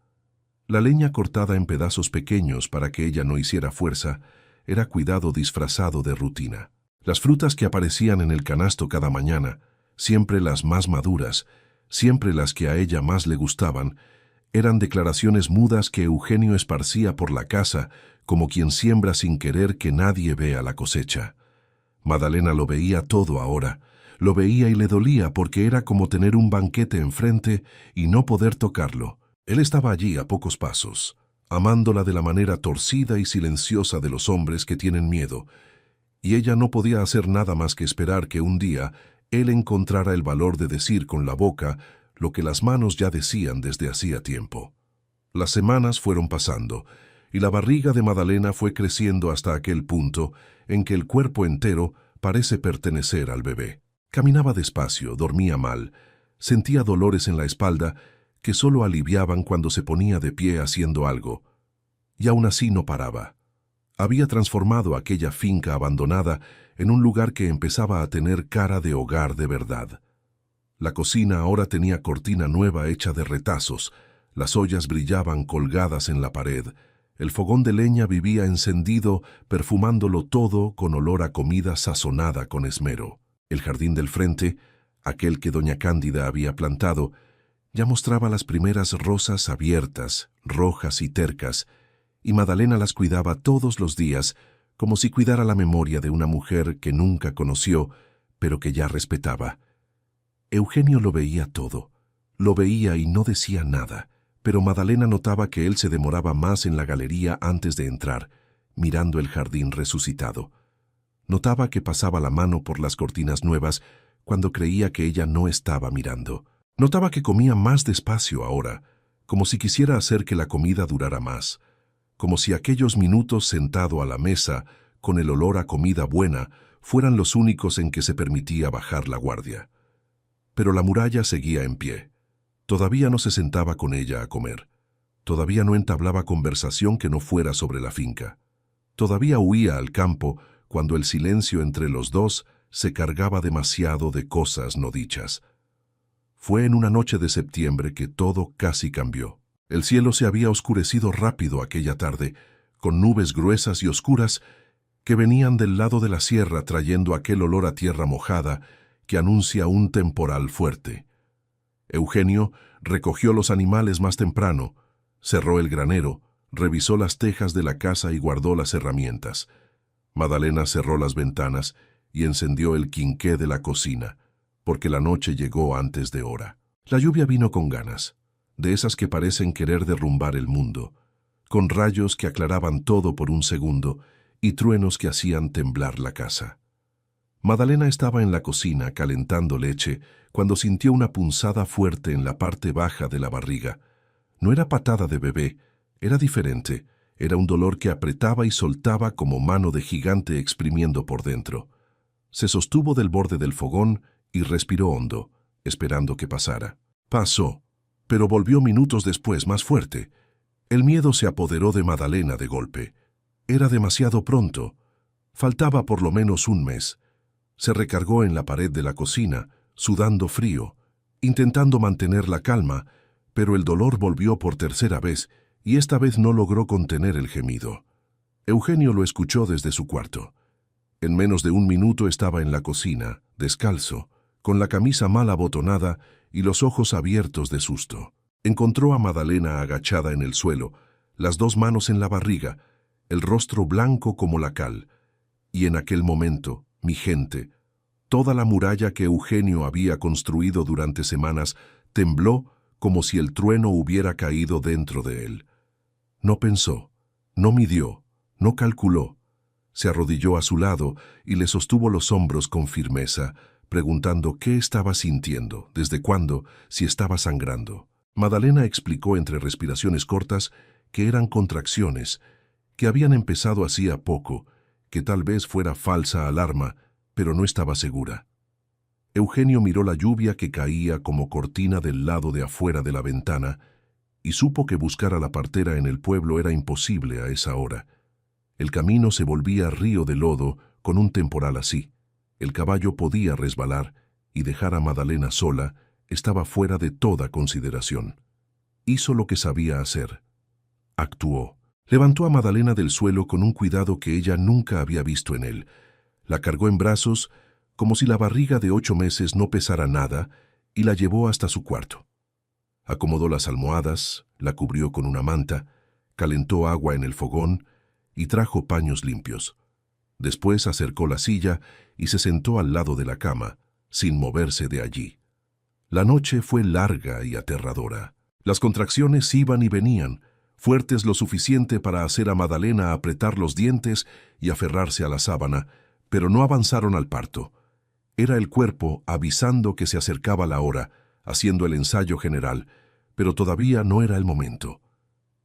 La leña cortada en pedazos pequeños para que ella no hiciera fuerza era cuidado disfrazado de rutina. Las frutas que aparecían en el canasto cada mañana, siempre las más maduras, siempre las que a ella más le gustaban, eran declaraciones mudas que Eugenio esparcía por la casa como quien siembra sin querer que nadie vea la cosecha. Madalena lo veía todo ahora. Lo veía y le dolía porque era como tener un banquete enfrente y no poder tocarlo. Él estaba allí a pocos pasos, amándola de la manera torcida y silenciosa de los hombres que tienen miedo, y ella no podía hacer nada más que esperar que un día él encontrara el valor de decir con la boca lo que las manos ya decían desde hacía tiempo. Las semanas fueron pasando, y la barriga de Madalena fue creciendo hasta aquel punto en que el cuerpo entero parece pertenecer al bebé. Caminaba despacio, dormía mal, sentía dolores en la espalda que solo aliviaban cuando se ponía de pie haciendo algo, y aún así no paraba. Había transformado aquella finca abandonada en un lugar que empezaba a tener cara de hogar de verdad. La cocina ahora tenía cortina nueva hecha de retazos, las ollas brillaban colgadas en la pared, el fogón de leña vivía encendido, perfumándolo todo con olor a comida sazonada con esmero. El jardín del frente, aquel que doña Cándida había plantado, ya mostraba las primeras rosas abiertas, rojas y tercas, y Madalena las cuidaba todos los días, como si cuidara la memoria de una mujer que nunca conoció, pero que ya respetaba. Eugenio lo veía todo. Lo veía y no decía nada, pero Madalena notaba que él se demoraba más en la galería antes de entrar, mirando el jardín resucitado. Notaba que pasaba la mano por las cortinas nuevas cuando creía que ella no estaba mirando. Notaba que comía más despacio ahora, como si quisiera hacer que la comida durara más, como si aquellos minutos sentado a la mesa, con el olor a comida buena, fueran los únicos en que se permitía bajar la guardia. Pero la muralla seguía en pie. Todavía no se sentaba con ella a comer. Todavía no entablaba conversación que no fuera sobre la finca. Todavía huía al campo cuando el silencio entre los dos se cargaba demasiado de cosas no dichas. Fue en una noche de septiembre que todo casi cambió. El cielo se había oscurecido rápido aquella tarde, con nubes gruesas y oscuras que venían del lado de la sierra trayendo aquel olor a tierra mojada que anuncia un temporal fuerte. Eugenio recogió los animales más temprano, cerró el granero, revisó las tejas de la casa y guardó las herramientas. Madalena cerró las ventanas y encendió el quinqué de la cocina, porque la noche llegó antes de hora. La lluvia vino con ganas, de esas que parecen querer derrumbar el mundo, con rayos que aclaraban todo por un segundo y truenos que hacían temblar la casa. Madalena estaba en la cocina calentando leche cuando sintió una punzada fuerte en la parte baja de la barriga. No era patada de bebé, era diferente, era un dolor que apretaba y soltaba como mano de gigante exprimiendo por dentro. Se sostuvo del borde del fogón y respiró hondo, esperando que pasara. Pasó, pero volvió minutos después más fuerte. El miedo se apoderó de Madalena de golpe. Era demasiado pronto. Faltaba por lo menos un mes. Se recargó en la pared de la cocina, sudando frío, intentando mantener la calma, pero el dolor volvió por tercera vez y esta vez no logró contener el gemido. Eugenio lo escuchó desde su cuarto. En menos de un minuto estaba en la cocina, descalzo, con la camisa mal abotonada y los ojos abiertos de susto. Encontró a Madalena agachada en el suelo, las dos manos en la barriga, el rostro blanco como la cal, y en aquel momento, mi gente, toda la muralla que Eugenio había construido durante semanas tembló como si el trueno hubiera caído dentro de él. No pensó, no midió, no calculó. Se arrodilló a su lado y le sostuvo los hombros con firmeza, preguntando qué estaba sintiendo, desde cuándo, si estaba sangrando. Madalena explicó entre respiraciones cortas que eran contracciones, que habían empezado hacía poco, que tal vez fuera falsa alarma, pero no estaba segura. Eugenio miró la lluvia que caía como cortina del lado de afuera de la ventana y supo que buscar a la partera en el pueblo era imposible a esa hora. El camino se volvía río de lodo con un temporal así. El caballo podía resbalar y dejar a Madalena sola estaba fuera de toda consideración. Hizo lo que sabía hacer. Actuó. Levantó a Madalena del suelo con un cuidado que ella nunca había visto en él. La cargó en brazos como si la barriga de 8 meses no pesara nada y la llevó hasta su cuarto. Acomodó las almohadas, la cubrió con una manta, calentó agua en el fogón y trajo paños limpios. Después acercó la silla y se sentó al lado de la cama, sin moverse de allí. La noche fue larga y aterradora. Las contracciones iban y venían, fuertes lo suficiente para hacer a Madalena apretar los dientes y aferrarse a la sábana, pero no avanzaron al parto. Era el cuerpo avisando que se acercaba la hora, haciendo el ensayo general, pero todavía no era el momento.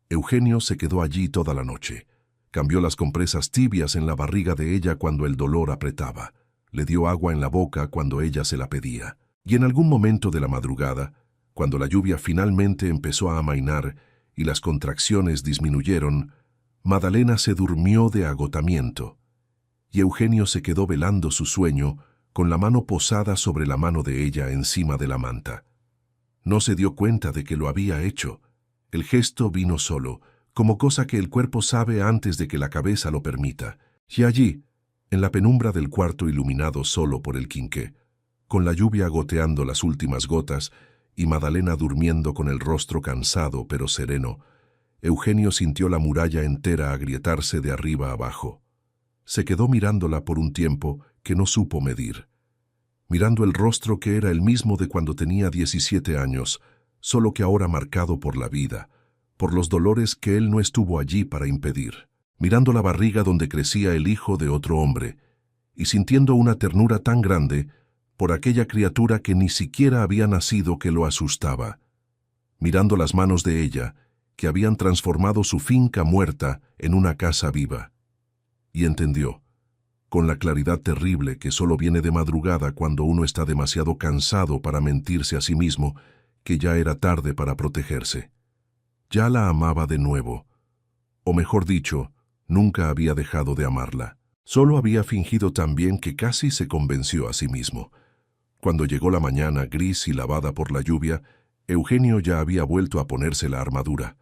Eugenio se quedó allí toda la noche. Cambió las compresas tibias en la barriga de ella cuando el dolor apretaba. Le dio agua en la boca cuando ella se la pedía. Y en algún momento de la madrugada, cuando la lluvia finalmente empezó a amainar y las contracciones disminuyeron, Madalena se durmió de agotamiento. Y Eugenio se quedó velando su sueño con la mano posada sobre la mano de ella encima de la manta. No se dio cuenta de que lo había hecho. El gesto vino solo, como cosa que el cuerpo sabe antes de que la cabeza lo permita. Y allí, en la penumbra del cuarto iluminado solo por el quinqué, con la lluvia goteando las últimas gotas y Madalena durmiendo con el rostro cansado pero sereno, Eugenio sintió la muralla entera agrietarse de arriba abajo. Se quedó mirándola por un tiempo que no supo medir. Mirando el rostro que era el mismo de cuando tenía 17 años, solo que ahora marcado por la vida, por los dolores que él no estuvo allí para impedir. Mirando la barriga donde crecía el hijo de otro hombre, y sintiendo una ternura tan grande por aquella criatura que ni siquiera había nacido que lo asustaba. Mirando las manos de ella, que habían transformado su finca muerta en una casa viva. Y entendió, con la claridad terrible que solo viene de madrugada cuando uno está demasiado cansado para mentirse a sí mismo, que ya era tarde para protegerse. Ya la amaba de nuevo, o mejor dicho, nunca había dejado de amarla. Solo había fingido tan bien que casi se convenció a sí mismo. Cuando llegó la mañana gris y lavada por la lluvia, Eugenio ya había vuelto a ponerse la armadura.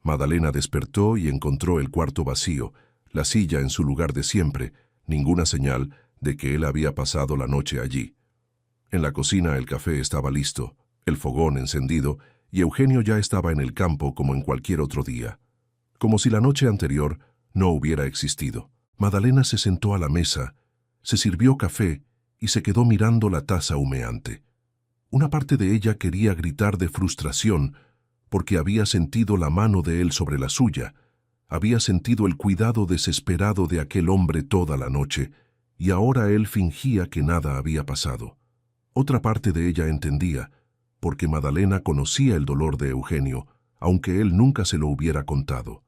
Madalena despertó y encontró el cuarto vacío, la silla en su lugar de siempre, ninguna señal de que él había pasado la noche allí. En la cocina el café estaba listo, el fogón encendido, y Eugenio ya estaba en el campo como en cualquier otro día. Como si la noche anterior no hubiera existido. Madalena se sentó a la mesa, se sirvió café y se quedó mirando la taza humeante. Una parte de ella quería gritar de frustración porque había sentido la mano de él sobre la suya, había sentido el cuidado desesperado de aquel hombre toda la noche, y ahora él fingía que nada había pasado. Otra parte de ella entendía, porque Madalena conocía el dolor de Eugenio, aunque él nunca se lo hubiera contado.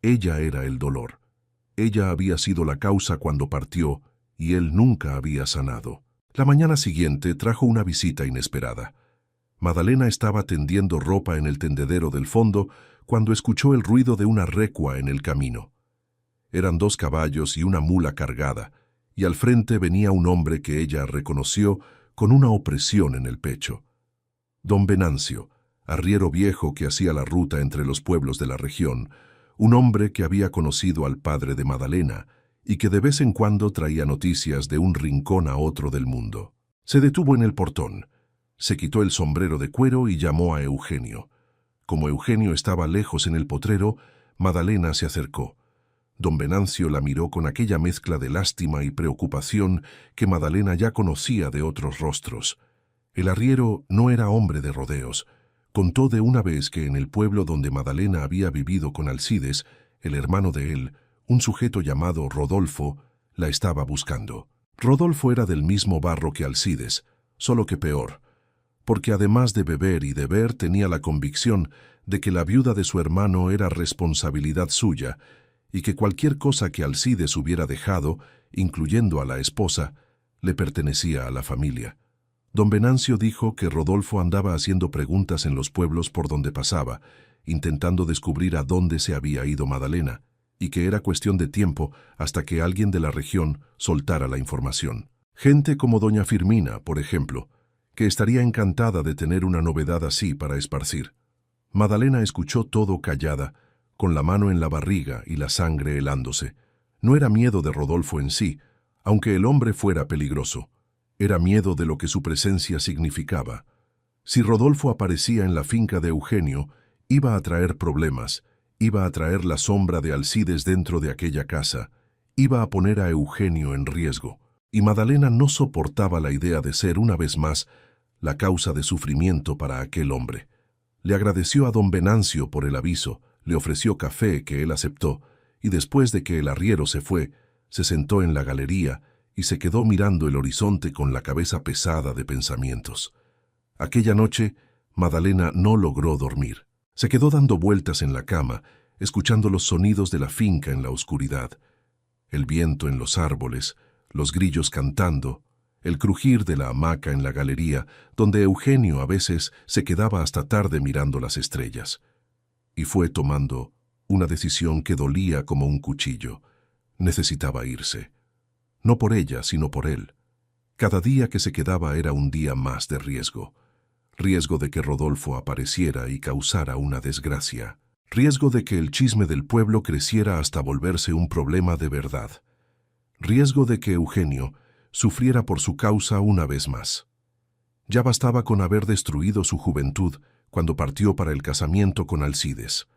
Ella era el dolor. Ella había sido la causa cuando partió, y él nunca había sanado. La mañana siguiente trajo una visita inesperada. Madalena estaba tendiendo ropa en el tendedero del fondo cuando escuchó el ruido de una recua en el camino. Eran 2 caballos y una mula cargada, y al frente venía un hombre que ella reconoció con una opresión en el pecho. Don Venancio, arriero viejo que hacía la ruta entre los pueblos de la región, un hombre que había conocido al padre de Madalena y que de vez en cuando traía noticias de un rincón a otro del mundo. Se detuvo en el portón, se quitó el sombrero de cuero y llamó a Eugenio. Como Eugenio estaba lejos en el potrero, Madalena se acercó. Don Venancio la miró con aquella mezcla de lástima y preocupación que Madalena ya conocía de otros rostros. El arriero no era hombre de rodeos. Contó de una vez que en el pueblo donde Madalena había vivido con Alcides, el hermano de él, un sujeto llamado Rodolfo, la estaba buscando. Rodolfo era del mismo barro que Alcides, solo que peor, porque además de beber y de ver tenía la convicción de que la viuda de su hermano era responsabilidad suya y que cualquier cosa que Alcides hubiera dejado, incluyendo a la esposa, le pertenecía a la familia. Don Venancio dijo que Rodolfo andaba haciendo preguntas en los pueblos por donde pasaba, intentando descubrir a dónde se había ido Madalena, y que era cuestión de tiempo hasta que alguien de la región soltara la información. Gente como doña Firmina, por ejemplo, que estaría encantada de tener una novedad así para esparcir. Madalena escuchó todo callada, con la mano en la barriga y la sangre helándose. No era miedo de Rodolfo en sí, aunque el hombre fuera peligroso. Era miedo de lo que su presencia significaba. Si Rodolfo aparecía en la finca de Eugenio, iba a traer problemas, iba a traer la sombra de Alcides dentro de aquella casa, iba a poner a Eugenio en riesgo. Y Madalena no soportaba la idea de ser, una vez más, la causa de sufrimiento para aquel hombre. Le agradeció a don Venancio por el aviso, le ofreció café que él aceptó, y después de que el arriero se fue, se sentó en la galería y se quedó mirando el horizonte con la cabeza pesada de pensamientos. Aquella noche, Madalena no logró dormir. Se quedó dando vueltas en la cama, escuchando los sonidos de la finca en la oscuridad. El viento en los árboles, los grillos cantando, el crujir de la hamaca en la galería, donde Eugenio a veces se quedaba hasta tarde mirando las estrellas. Y fue tomando una decisión que dolía como un cuchillo. Necesitaba irse. No por ella, sino por él. Cada día que se quedaba era un día más de riesgo. Riesgo de que Rodolfo apareciera y causara una desgracia. Riesgo de que el chisme del pueblo creciera hasta volverse un problema de verdad. Riesgo de que Eugenio sufriera por su causa una vez más. Ya bastaba con haber destruido su juventud cuando partió para el casamiento con Alcides.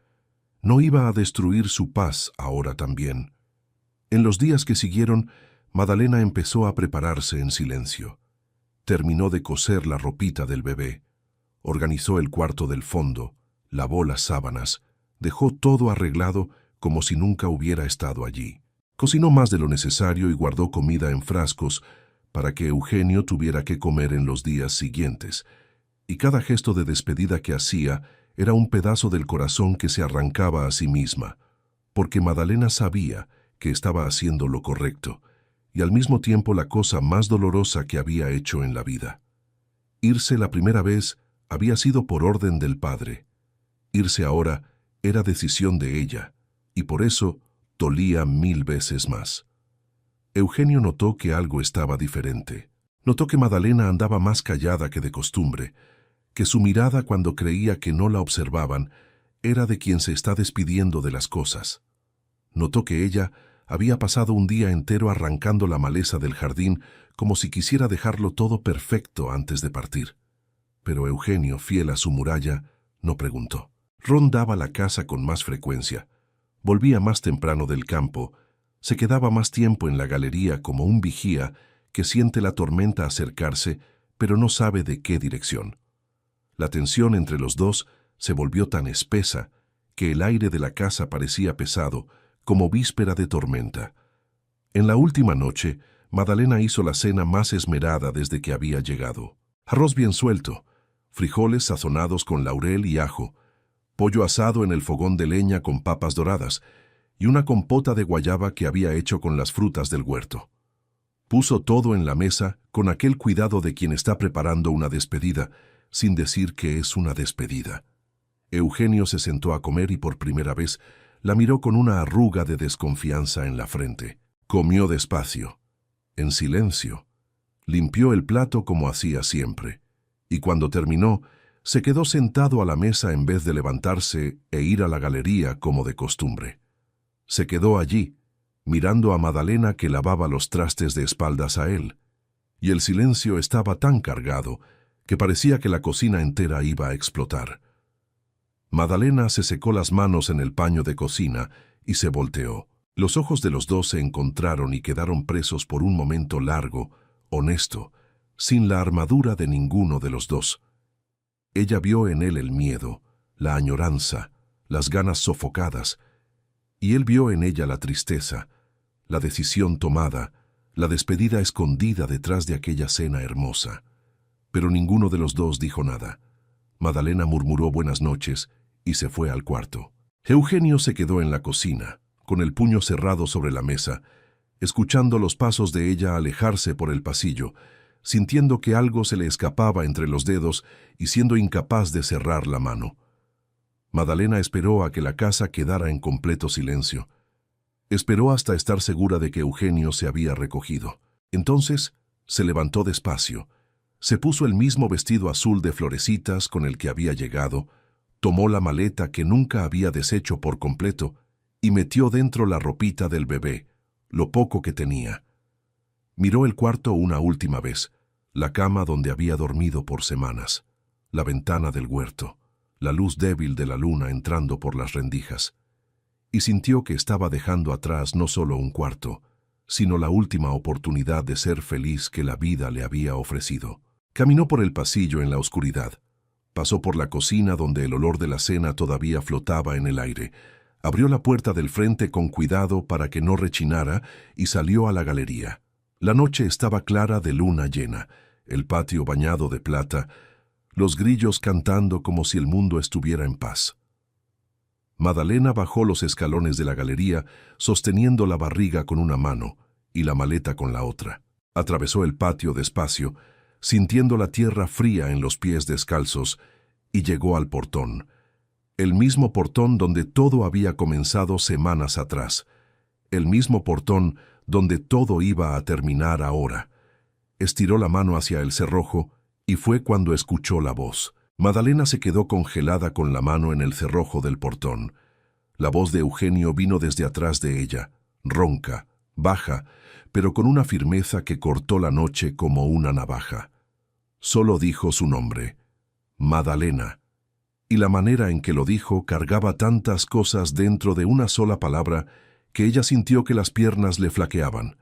No iba a destruir su paz ahora también. En los días que siguieron, Madalena empezó a prepararse en silencio. Terminó de coser la ropita del bebé, organizó el cuarto del fondo, lavó las sábanas, dejó todo arreglado como si nunca hubiera estado allí. Cocinó más de lo necesario y guardó comida en frascos para que Eugenio tuviera que comer en los días siguientes, y cada gesto de despedida que hacía era un pedazo del corazón que se arrancaba a sí misma, porque Madalena sabía que estaba haciendo lo correcto, y al mismo tiempo la cosa más dolorosa que había hecho en la vida. Irse la primera vez había sido por orden del padre. Irse ahora era decisión de ella, y por eso dolía 1000 veces más. Eugenio notó que algo estaba diferente. Notó que Madalena andaba más callada que de costumbre, que su mirada cuando creía que no la observaban era de quien se está despidiendo de las cosas. Notó que ella había pasado un día entero arrancando la maleza del jardín como si quisiera dejarlo todo perfecto antes de partir. Pero Eugenio, fiel a su muralla, no preguntó. Rondaba la casa con más frecuencia, volvía más temprano del campo, se quedaba más tiempo en la galería como un vigía que siente la tormenta acercarse, pero no sabe de qué dirección. La tensión entre los dos se volvió tan espesa que el aire de la casa parecía pesado, como víspera de tormenta. En la última noche, Madalena hizo la cena más esmerada desde que había llegado. Arroz bien suelto, frijoles sazonados con laurel y ajo, pollo asado en el fogón de leña con papas doradas y una compota de guayaba que había hecho con las frutas del huerto. Puso todo en la mesa con aquel cuidado de quien está preparando una despedida, sin decir que es una despedida. Eugenio se sentó a comer y por primera vez la miró con una arruga de desconfianza en la frente. Comió despacio, en silencio. Limpió el plato como hacía siempre, y cuando terminó, se quedó sentado a la mesa en vez de levantarse e ir a la galería como de costumbre. Se quedó allí, mirando a Madalena que lavaba los trastes de espaldas a él, y el silencio estaba tan cargado que parecía que la cocina entera iba a explotar. Madalena se secó las manos en el paño de cocina y se volteó. Los ojos de los dos se encontraron y quedaron presos por un momento largo, honesto, sin la armadura de ninguno de los dos. Ella vio en él el miedo, la añoranza, las ganas sofocadas, y él vio en ella la tristeza, la decisión tomada, la despedida escondida detrás de aquella cena hermosa. Pero ninguno de los dos dijo nada. Madalena murmuró buenas noches y se fue al cuarto. Eugenio se quedó en la cocina, con el puño cerrado sobre la mesa, escuchando los pasos de ella alejarse por el pasillo, sintiendo que algo se le escapaba entre los dedos y siendo incapaz de cerrar la mano. Madalena esperó a que la casa quedara en completo silencio. Esperó hasta estar segura de que Eugenio se había recogido. Entonces se levantó despacio, se puso el mismo vestido azul de florecitas con el que había llegado, tomó la maleta que nunca había deshecho por completo y metió dentro la ropita del bebé, lo poco que tenía. Miró el cuarto una última vez, la cama donde había dormido por semanas, la ventana del huerto, la luz débil de la luna entrando por las rendijas, y sintió que estaba dejando atrás no solo un cuarto, sino la última oportunidad de ser feliz que la vida le había ofrecido. Caminó por el pasillo en la oscuridad, pasó por la cocina donde el olor de la cena todavía flotaba en el aire, abrió la puerta del frente con cuidado para que no rechinara y salió a la galería. La noche estaba clara de luna llena, el patio bañado de plata, los grillos cantando como si el mundo estuviera en paz. Madalena bajó los escalones de la galería, sosteniendo la barriga con una mano y la maleta con la otra. Atravesó el patio despacio, sintiendo la tierra fría en los pies descalzos, y llegó al portón. El mismo portón donde todo había comenzado semanas atrás. El mismo portón donde todo iba a terminar ahora. Estiró la mano hacia el cerrojo y fue cuando escuchó la voz. Madalena se quedó congelada con la mano en el cerrojo del portón. La voz de Eugenio vino desde atrás de ella, ronca, baja, pero con una firmeza que cortó la noche como una navaja. Solo dijo su nombre, Madalena, y la manera en que lo dijo cargaba tantas cosas dentro de una sola palabra que ella sintió que las piernas le flaqueaban.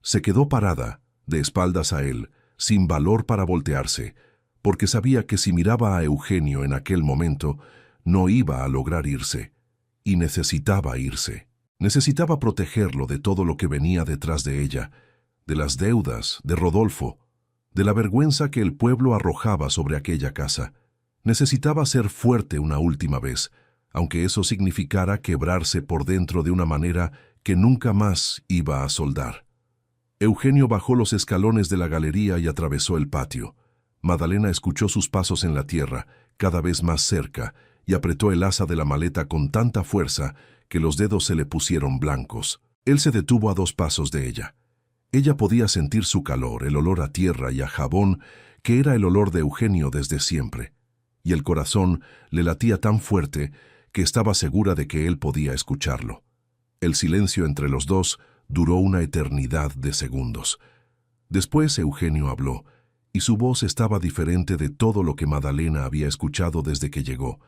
Se quedó parada, de espaldas a él, sin valor para voltearse, porque sabía que si miraba a Eugenio en aquel momento, no iba a lograr irse, y necesitaba irse. Necesitaba protegerlo de todo lo que venía detrás de ella, de las deudas, de Rodolfo, de la vergüenza que el pueblo arrojaba sobre aquella casa. Necesitaba ser fuerte una última vez, aunque eso significara quebrarse por dentro de una manera que nunca más iba a soldar. Eugenio bajó los escalones de la galería y atravesó el patio. Madalena escuchó sus pasos en la tierra, cada vez más cerca, y apretó el asa de la maleta con tanta fuerza que los dedos se le pusieron blancos. Él se detuvo a 2 pasos de ella. Ella podía sentir su calor, el olor a tierra y a jabón, que era el olor de Eugenio desde siempre, y el corazón le latía tan fuerte que estaba segura de que él podía escucharlo. El silencio entre los dos duró una eternidad de segundos. Después Eugenio habló, y su voz estaba diferente de todo lo que Madalena había escuchado desde que llegó.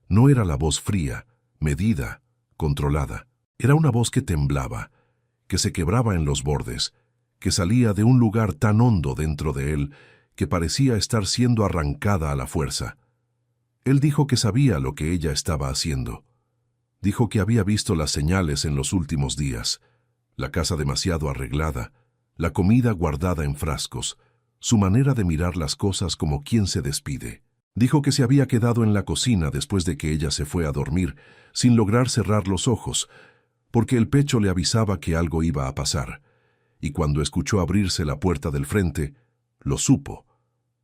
No era la voz fría, medida, controlada. Era una voz que temblaba, que se quebraba en los bordes, que salía de un lugar tan hondo dentro de él que parecía estar siendo arrancada a la fuerza. Él dijo que sabía lo que ella estaba haciendo. Dijo que había visto las señales en los últimos días, la casa demasiado arreglada, la comida guardada en frascos, su manera de mirar las cosas como quien se despide. Dijo que se había quedado en la cocina después de que ella se fue a dormir, sin lograr cerrar los ojos, porque el pecho le avisaba que algo iba a pasar. Y cuando escuchó abrirse la puerta del frente, lo supo.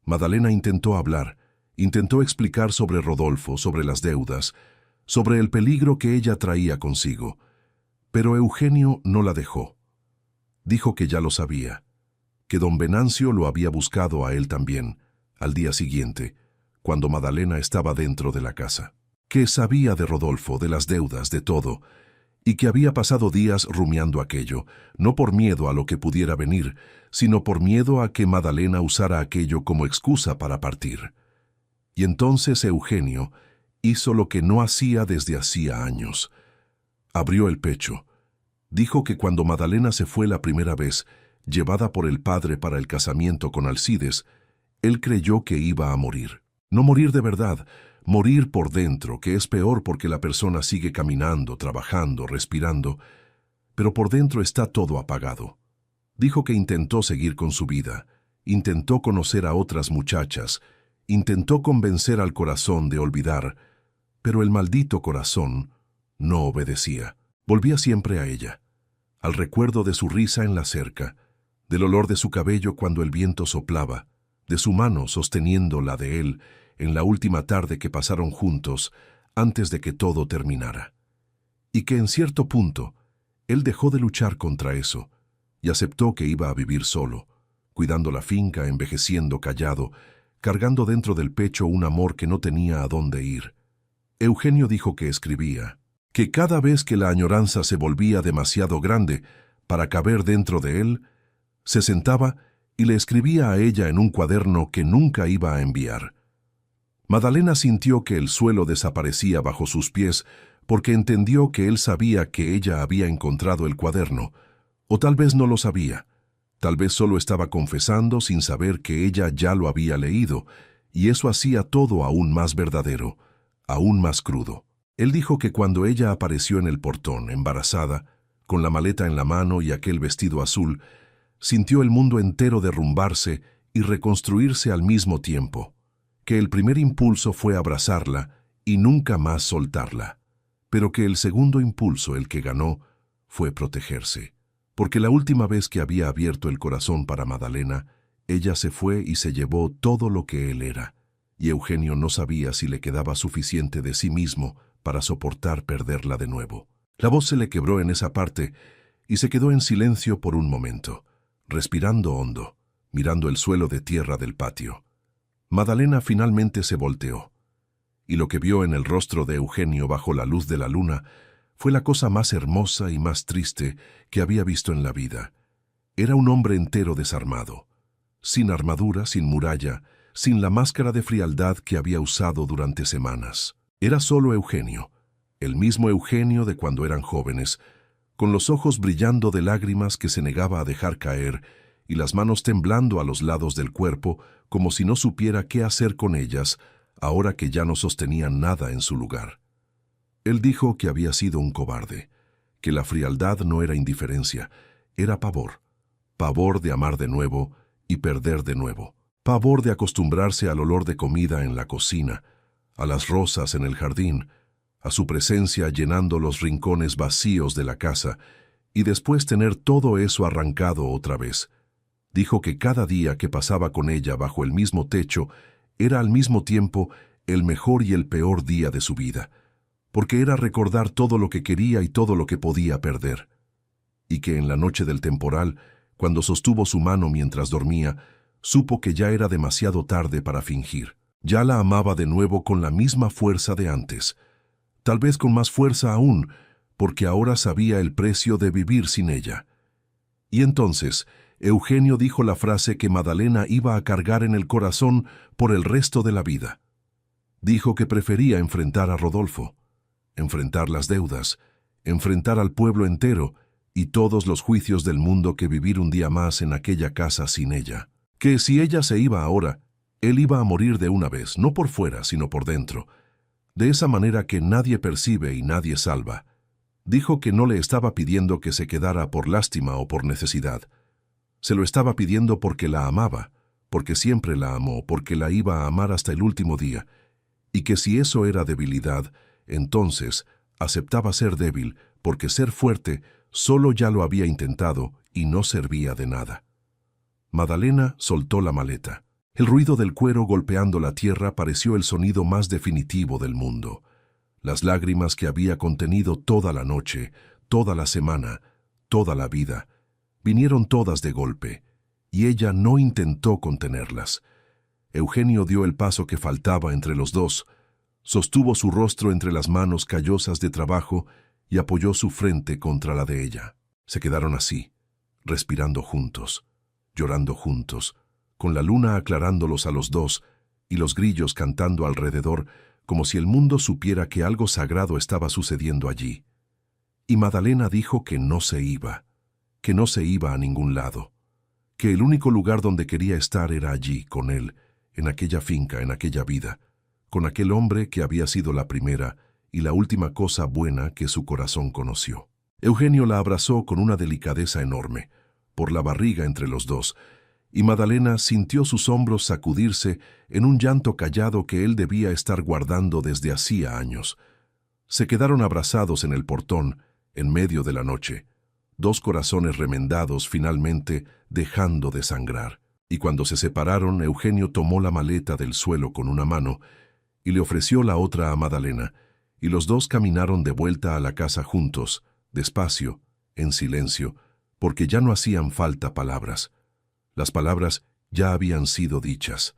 Madalena intentó hablar, intentó explicar sobre Rodolfo, sobre las deudas, sobre el peligro que ella traía consigo, pero Eugenio no la dejó. Dijo que ya lo sabía, que don Venancio lo había buscado a él también, al día siguiente, cuando Madalena estaba dentro de la casa, que sabía de Rodolfo, de las deudas, de todo, y que había pasado días rumiando aquello, no por miedo a lo que pudiera venir, sino por miedo a que Madalena usara aquello como excusa para partir. Y entonces Eugenio hizo lo que no hacía desde hacía años. Abrió el pecho. Dijo que cuando Madalena se fue la primera vez, llevada por el padre para el casamiento con Alcides, él creyó que iba a morir. No morir de verdad, morir por dentro, que es peor porque la persona sigue caminando, trabajando, respirando, pero por dentro está todo apagado. Dijo que intentó seguir con su vida, intentó conocer a otras muchachas, intentó convencer al corazón de olvidar, pero el maldito corazón no obedecía. Volvía siempre a ella, al recuerdo de su risa en la cerca, del olor de su cabello cuando el viento soplaba, de su mano sosteniendo la de él en la última tarde que pasaron juntos antes de que todo terminara. Y que en cierto punto él dejó de luchar contra eso y aceptó que iba a vivir solo, cuidando la finca, envejeciendo callado, cargando dentro del pecho un amor que no tenía a dónde ir. Eugenio dijo que escribía, que cada vez que la añoranza se volvía demasiado grande para caber dentro de él, se sentaba y le escribía a ella en un cuaderno que nunca iba a enviar. Madalena sintió que el suelo desaparecía bajo sus pies porque entendió que él sabía que ella había encontrado el cuaderno, o tal vez no lo sabía. Tal vez solo estaba confesando sin saber que ella ya lo había leído, y eso hacía todo aún más verdadero, aún más crudo. Él dijo que cuando ella apareció en el portón, embarazada, con la maleta en la mano y aquel vestido azul, sintió el mundo entero derrumbarse y reconstruirse al mismo tiempo, que el primer impulso fue abrazarla y nunca más soltarla, pero que el segundo impulso, el que ganó, fue protegerse, porque la última vez que había abierto el corazón para Madalena, ella se fue y se llevó todo lo que él era, y Eugenio no sabía si le quedaba suficiente de sí mismo para soportar perderla de nuevo. La voz se le quebró en esa parte y se quedó en silencio por un momento, respirando hondo, mirando el suelo de tierra del patio. Madalena finalmente se volteó, y lo que vio en el rostro de Eugenio bajo la luz de la luna fue la cosa más hermosa y más triste que había visto en la vida. Era un hombre entero desarmado, sin armadura, sin muralla, sin la máscara de frialdad que había usado durante semanas. Era solo Eugenio, el mismo Eugenio de cuando eran jóvenes, con los ojos brillando de lágrimas que se negaba a dejar caer y las manos temblando a los lados del cuerpo como si no supiera qué hacer con ellas ahora que ya no sostenían nada en su lugar. Él dijo que había sido un cobarde, que la frialdad no era indiferencia, era pavor, pavor de amar de nuevo y perder de nuevo, pavor de acostumbrarse al olor de comida en la cocina, a las rosas en el jardín, a su presencia llenando los rincones vacíos de la casa, y después tener todo eso arrancado otra vez. Dijo que cada día que pasaba con ella bajo el mismo techo era al mismo tiempo el mejor y el peor día de su vida, porque era recordar todo lo que quería y todo lo que podía perder. Y que en la noche del temporal, cuando sostuvo su mano mientras dormía, supo que ya era demasiado tarde para fingir. Ya la amaba de nuevo con la misma fuerza de antes, tal vez con más fuerza aún, porque ahora sabía el precio de vivir sin ella. Y entonces, Eugenio dijo la frase que Madalena iba a cargar en el corazón por el resto de la vida. Dijo que prefería enfrentar a Rodolfo, enfrentar las deudas, enfrentar al pueblo entero y todos los juicios del mundo que vivir un día más en aquella casa sin ella. Que si ella se iba ahora, él iba a morir de una vez, no por fuera, sino por dentro, de esa manera que nadie percibe y nadie salva. Dijo que no le estaba pidiendo que se quedara por lástima o por necesidad. Se lo estaba pidiendo porque la amaba, porque siempre la amó, porque la iba a amar hasta el último día, y que si eso era debilidad, entonces aceptaba ser débil, porque ser fuerte solo ya lo había intentado y no servía de nada. Madalena soltó la maleta. El ruido del cuero golpeando la tierra pareció el sonido más definitivo del mundo. Las lágrimas que había contenido toda la noche, toda la semana, toda la vida, vinieron todas de golpe, y ella no intentó contenerlas. Eugenio dio el paso que faltaba entre los dos, sostuvo su rostro entre las manos callosas de trabajo y apoyó su frente contra la de ella. Se quedaron así, respirando juntos, llorando juntos, con la luna aclarándolos a los dos y los grillos cantando alrededor, como si el mundo supiera que algo sagrado estaba sucediendo allí. Y Madalena dijo que no se iba a ningún lado, que el único lugar donde quería estar era allí, con él, en aquella finca, en aquella vida, con aquel hombre que había sido la primera y la última cosa buena que su corazón conoció. Eugenio la abrazó con una delicadeza enorme, por la barriga entre los dos, y Madalena sintió sus hombros sacudirse en un llanto callado que él debía estar guardando desde hacía años. Se quedaron abrazados en el portón, en medio de la noche, 2 corazones remendados finalmente dejando de sangrar. Y cuando se separaron, Eugenio tomó la maleta del suelo con una mano y le ofreció la otra a Madalena, y los dos caminaron de vuelta a la casa juntos, despacio, en silencio, porque ya no hacían falta palabras. Las palabras ya habían sido dichas.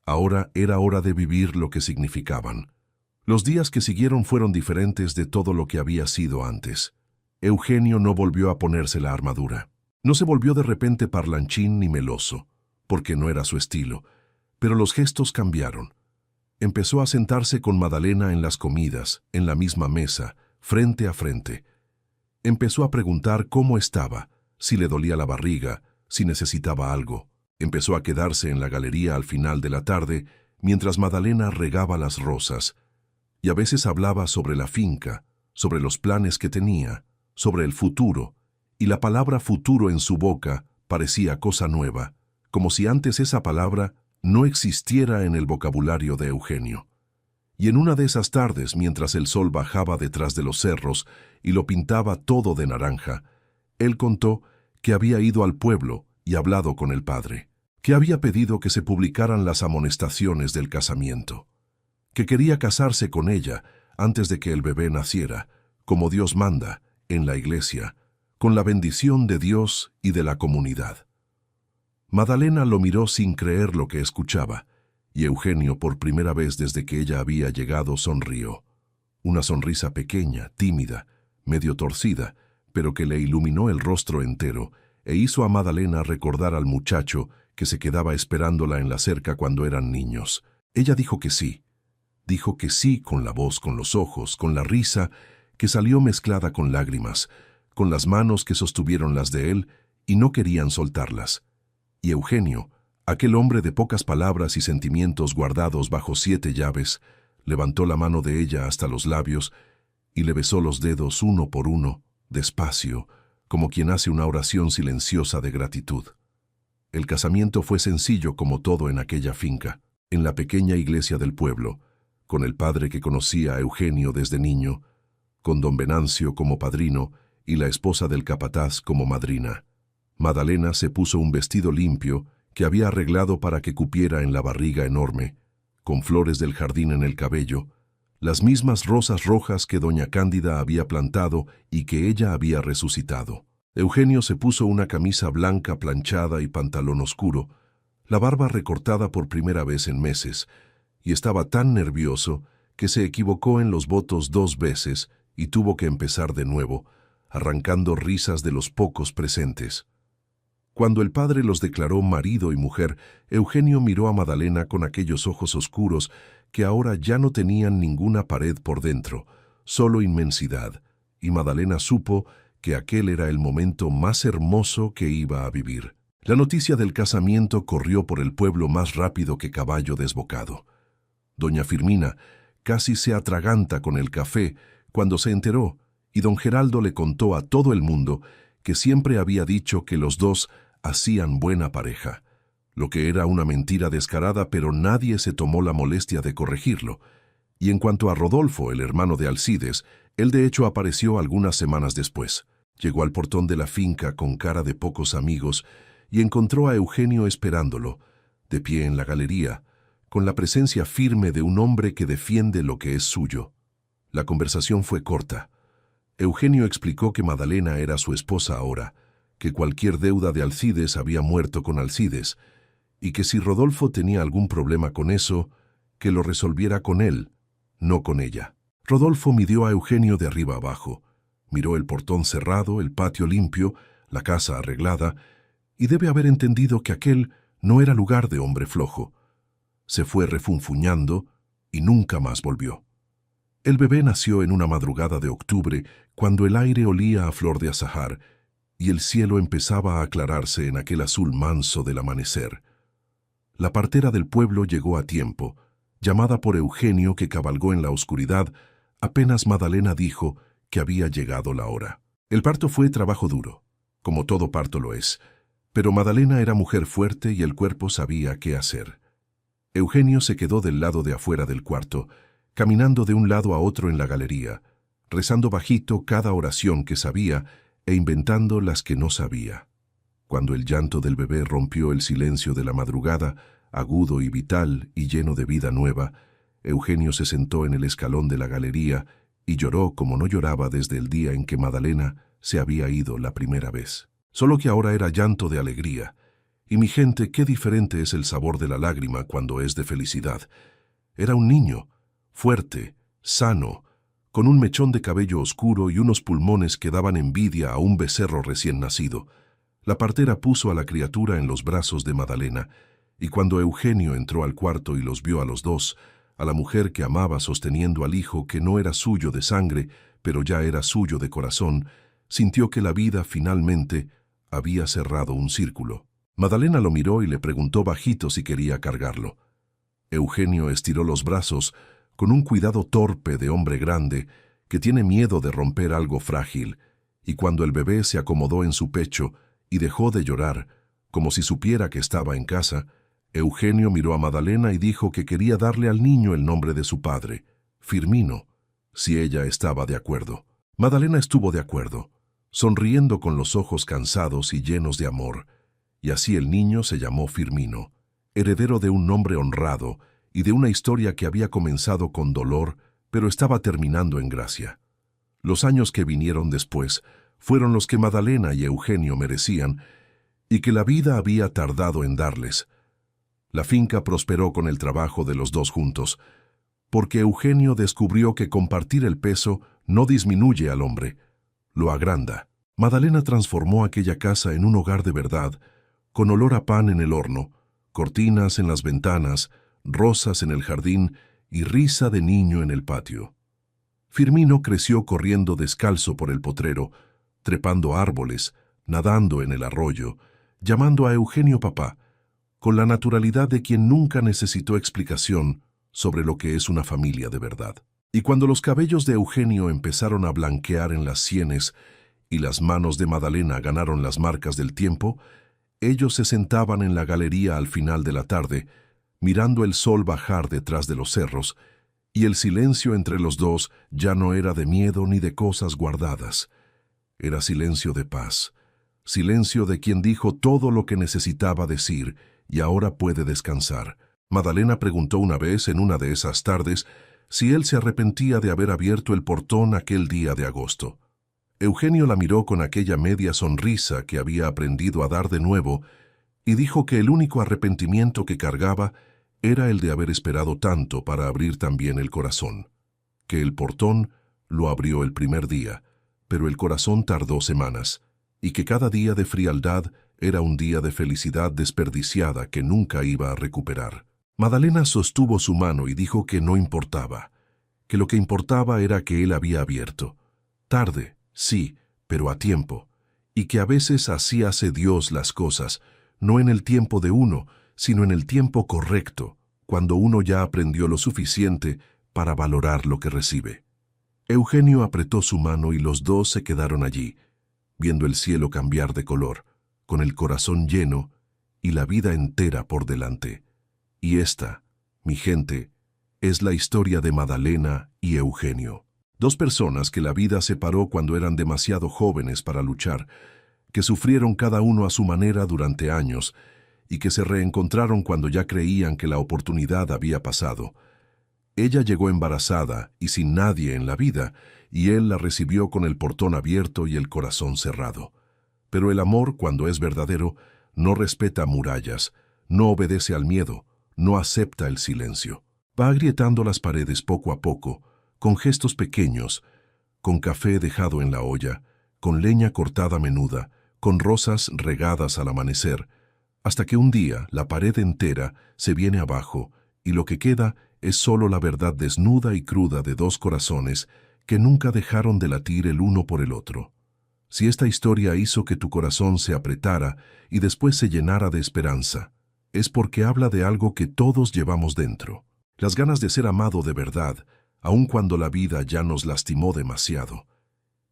Ahora era hora de vivir lo que significaban. Los días que siguieron fueron diferentes de todo lo que había sido antes. Eugenio no volvió a ponerse la armadura. No se volvió de repente parlanchín ni meloso, porque no era su estilo, pero los gestos cambiaron. Empezó a sentarse con Madalena en las comidas, en la misma mesa, frente a frente. Empezó a preguntar cómo estaba, si le dolía la barriga, si necesitaba algo. Empezó a quedarse en la galería al final de la tarde, mientras Madalena regaba las rosas, y a veces hablaba sobre la finca, sobre los planes que tenía, sobre el futuro, y la palabra futuro en su boca parecía cosa nueva, como si antes esa palabra no existiera en el vocabulario de Eugenio. Y en una de esas tardes, mientras el sol bajaba detrás de los cerros y lo pintaba todo de naranja, él contó que había ido al pueblo y hablado con el padre, que había pedido que se publicaran las amonestaciones del casamiento, que quería casarse con ella antes de que el bebé naciera, como Dios manda, en la iglesia, con la bendición de Dios y de la comunidad. Madalena lo miró sin creer lo que escuchaba, y Eugenio, por primera vez desde que ella había llegado, sonrió. Una sonrisa pequeña, tímida, medio torcida, pero que le iluminó el rostro entero e hizo a Madalena recordar al muchacho que se quedaba esperándola en la cerca cuando eran niños. Ella dijo que sí. Dijo que sí con la voz, con los ojos, con la risa que salió mezclada con lágrimas, con las manos que sostuvieron las de él y no querían soltarlas. Y Eugenio, aquel hombre de pocas palabras y sentimientos guardados bajo 7 llaves, levantó la mano de ella hasta los labios y le besó los dedos uno por uno, despacio, como quien hace una oración silenciosa de gratitud. El casamiento fue sencillo como todo en aquella finca, en la pequeña iglesia del pueblo, con el padre que conocía a Eugenio desde niño, con don Venancio como padrino y la esposa del capataz como madrina. Madalena se puso un vestido limpio que había arreglado para que cupiera en la barriga enorme, con flores del jardín en el cabello, las mismas rosas rojas que doña Cándida había plantado y que ella había resucitado. Eugenio se puso una camisa blanca planchada y pantalón oscuro, la barba recortada por primera vez en meses, y estaba tan nervioso que se equivocó en los votos 2 veces y tuvo que empezar de nuevo, arrancando risas de los pocos presentes. Cuando el padre los declaró marido y mujer, Eugenio miró a Madalena con aquellos ojos oscuros que ahora ya no tenían ninguna pared por dentro, solo inmensidad, y Madalena supo que aquel era el momento más hermoso que iba a vivir. La noticia del casamiento corrió por el pueblo más rápido que caballo desbocado. Doña Firmina casi se atraganta con el café cuando se enteró, y don Geraldo le contó a todo el mundo que siempre había dicho que los dos hacían buena pareja, lo que era una mentira descarada, pero nadie se tomó la molestia de corregirlo. Y en cuanto a Rodolfo, el hermano de Alcides, él de hecho apareció algunas semanas después. Llegó al portón de la finca con cara de pocos amigos y encontró a Eugenio esperándolo, de pie en la galería, con la presencia firme de un hombre que defiende lo que es suyo. La conversación fue corta. Eugenio explicó que Madalena era su esposa ahora, que cualquier deuda de Alcides había muerto con Alcides, y que si Rodolfo tenía algún problema con eso, que lo resolviera con él, no con ella. Rodolfo midió a Eugenio de arriba abajo, miró el portón cerrado, el patio limpio, la casa arreglada, y debe haber entendido que aquel no era lugar de hombre flojo. Se fue refunfuñando y nunca más volvió. El bebé nació en una madrugada de octubre, cuando el aire olía a flor de azahar y el cielo empezaba a aclararse en aquel azul manso del amanecer. La partera del pueblo llegó a tiempo, llamada por Eugenio, que cabalgó en la oscuridad, apenas Madalena dijo que había llegado la hora. El parto fue trabajo duro, como todo parto lo es, pero Madalena era mujer fuerte y el cuerpo sabía qué hacer. Eugenio se quedó del lado de afuera del cuarto, caminando de un lado a otro en la galería, rezando bajito cada oración que sabía e inventando las que no sabía. Cuando el llanto del bebé rompió el silencio de la madrugada, agudo y vital y lleno de vida nueva, Eugenio se sentó en el escalón de la galería y lloró como no lloraba desde el día en que Madalena se había ido la primera vez. Solo que ahora era llanto de alegría. Y mi gente, qué diferente es el sabor de la lágrima cuando es de felicidad. Era un niño, fuerte, sano, con un mechón de cabello oscuro y unos pulmones que daban envidia a un becerro recién nacido. La partera puso a la criatura en los brazos de Madalena, y cuando Eugenio entró al cuarto y los vio a los dos, a la mujer que amaba sosteniendo al hijo que no era suyo de sangre, pero ya era suyo de corazón, sintió que la vida finalmente había cerrado un círculo. Madalena lo miró y le preguntó bajito si quería cargarlo. Eugenio estiró los brazos con un cuidado torpe de hombre grande que tiene miedo de romper algo frágil, y cuando el bebé se acomodó en su pecho y dejó de llorar, como si supiera que estaba en casa, Eugenio miró a Madalena y dijo que quería darle al niño el nombre de su padre, Firmino, si ella estaba de acuerdo. Madalena estuvo de acuerdo, sonriendo con los ojos cansados y llenos de amor, y así el niño se llamó Firmino, heredero de un nombre honrado y de una historia que había comenzado con dolor, pero estaba terminando en gracia. Los años que vinieron después fueron los que Madalena y Eugenio merecían y que la vida había tardado en darles. La finca prosperó con el trabajo de los dos juntos, porque Eugenio descubrió que compartir el peso no disminuye al hombre, lo agranda. Madalena transformó aquella casa en un hogar de verdad, con olor a pan en el horno, cortinas en las ventanas, rosas en el jardín y risa de niño en el patio. Firmino creció corriendo descalzo por el potrero, trepando árboles, nadando en el arroyo, llamando a Eugenio papá, con la naturalidad de quien nunca necesitó explicación sobre lo que es una familia de verdad. Y cuando los cabellos de Eugenio empezaron a blanquear en las sienes y las manos de Madalena ganaron las marcas del tiempo, ellos se sentaban en la galería al final de la tarde, mirando el sol bajar detrás de los cerros, y el silencio entre los dos ya no era de miedo ni de cosas guardadas. Era silencio de paz, silencio de quien dijo todo lo que necesitaba decir y ahora puede descansar. Madalena preguntó una vez en una de esas tardes si él se arrepentía de haber abierto el portón aquel día de agosto. Eugenio la miró con aquella media sonrisa que había aprendido a dar de nuevo y dijo que el único arrepentimiento que cargaba era el de haber esperado tanto para abrir también el corazón, que el portón lo abrió el primer día, pero el corazón tardó semanas, y que cada día de frialdad era un día de felicidad desperdiciada que nunca iba a recuperar. Madalena sostuvo su mano y dijo que no importaba, que lo que importaba era que él había abierto. Tarde, sí, pero a tiempo, y que a veces así hace Dios las cosas, no en el tiempo de uno, sino en el tiempo correcto, cuando uno ya aprendió lo suficiente para valorar lo que recibe. Eugenio apretó su mano y los dos se quedaron allí, viendo el cielo cambiar de color, con el corazón lleno y la vida entera por delante. Y esta, mi gente, es la historia de Madalena y Eugenio. Dos personas que la vida separó cuando eran demasiado jóvenes para luchar, que sufrieron cada uno a su manera durante años y que se reencontraron cuando ya creían que la oportunidad había pasado. Ella llegó embarazada y sin nadie en la vida, y él la recibió con el portón abierto y el corazón cerrado. Pero el amor, cuando es verdadero, no respeta murallas, no obedece al miedo, no acepta el silencio. Va agrietando las paredes poco a poco, con gestos pequeños, con café dejado en la olla, con leña cortada menuda, con rosas regadas al amanecer, hasta que un día la pared entera se viene abajo y lo que queda es solo la verdad desnuda y cruda de dos corazones que nunca dejaron de latir el uno por el otro. Si esta historia hizo que tu corazón se apretara y después se llenara de esperanza, es porque habla de algo que todos llevamos dentro. Las ganas de ser amado de verdad, aun cuando la vida ya nos lastimó demasiado.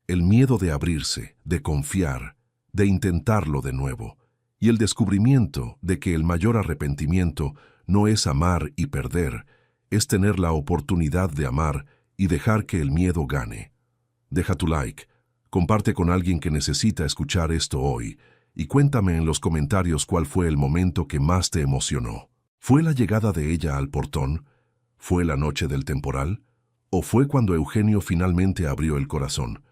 El miedo de abrirse, de confiar, de intentarlo de nuevo. Y el descubrimiento de que el mayor arrepentimiento no es amar y perder, es tener la oportunidad de amar y dejar que el miedo gane. Deja tu like, comparte con alguien que necesita escuchar esto hoy y cuéntame en los comentarios cuál fue el momento que más te emocionó. ¿Fue la llegada de ella al portón? ¿Fue la noche del temporal? ¿O fue cuando Eugenio finalmente abrió el corazón?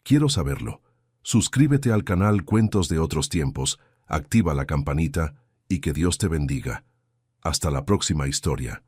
Quiero saberlo. Suscríbete al canal Cuentos de Otros Tiempos, activa la campanita y que Dios te bendiga. Hasta la próxima historia.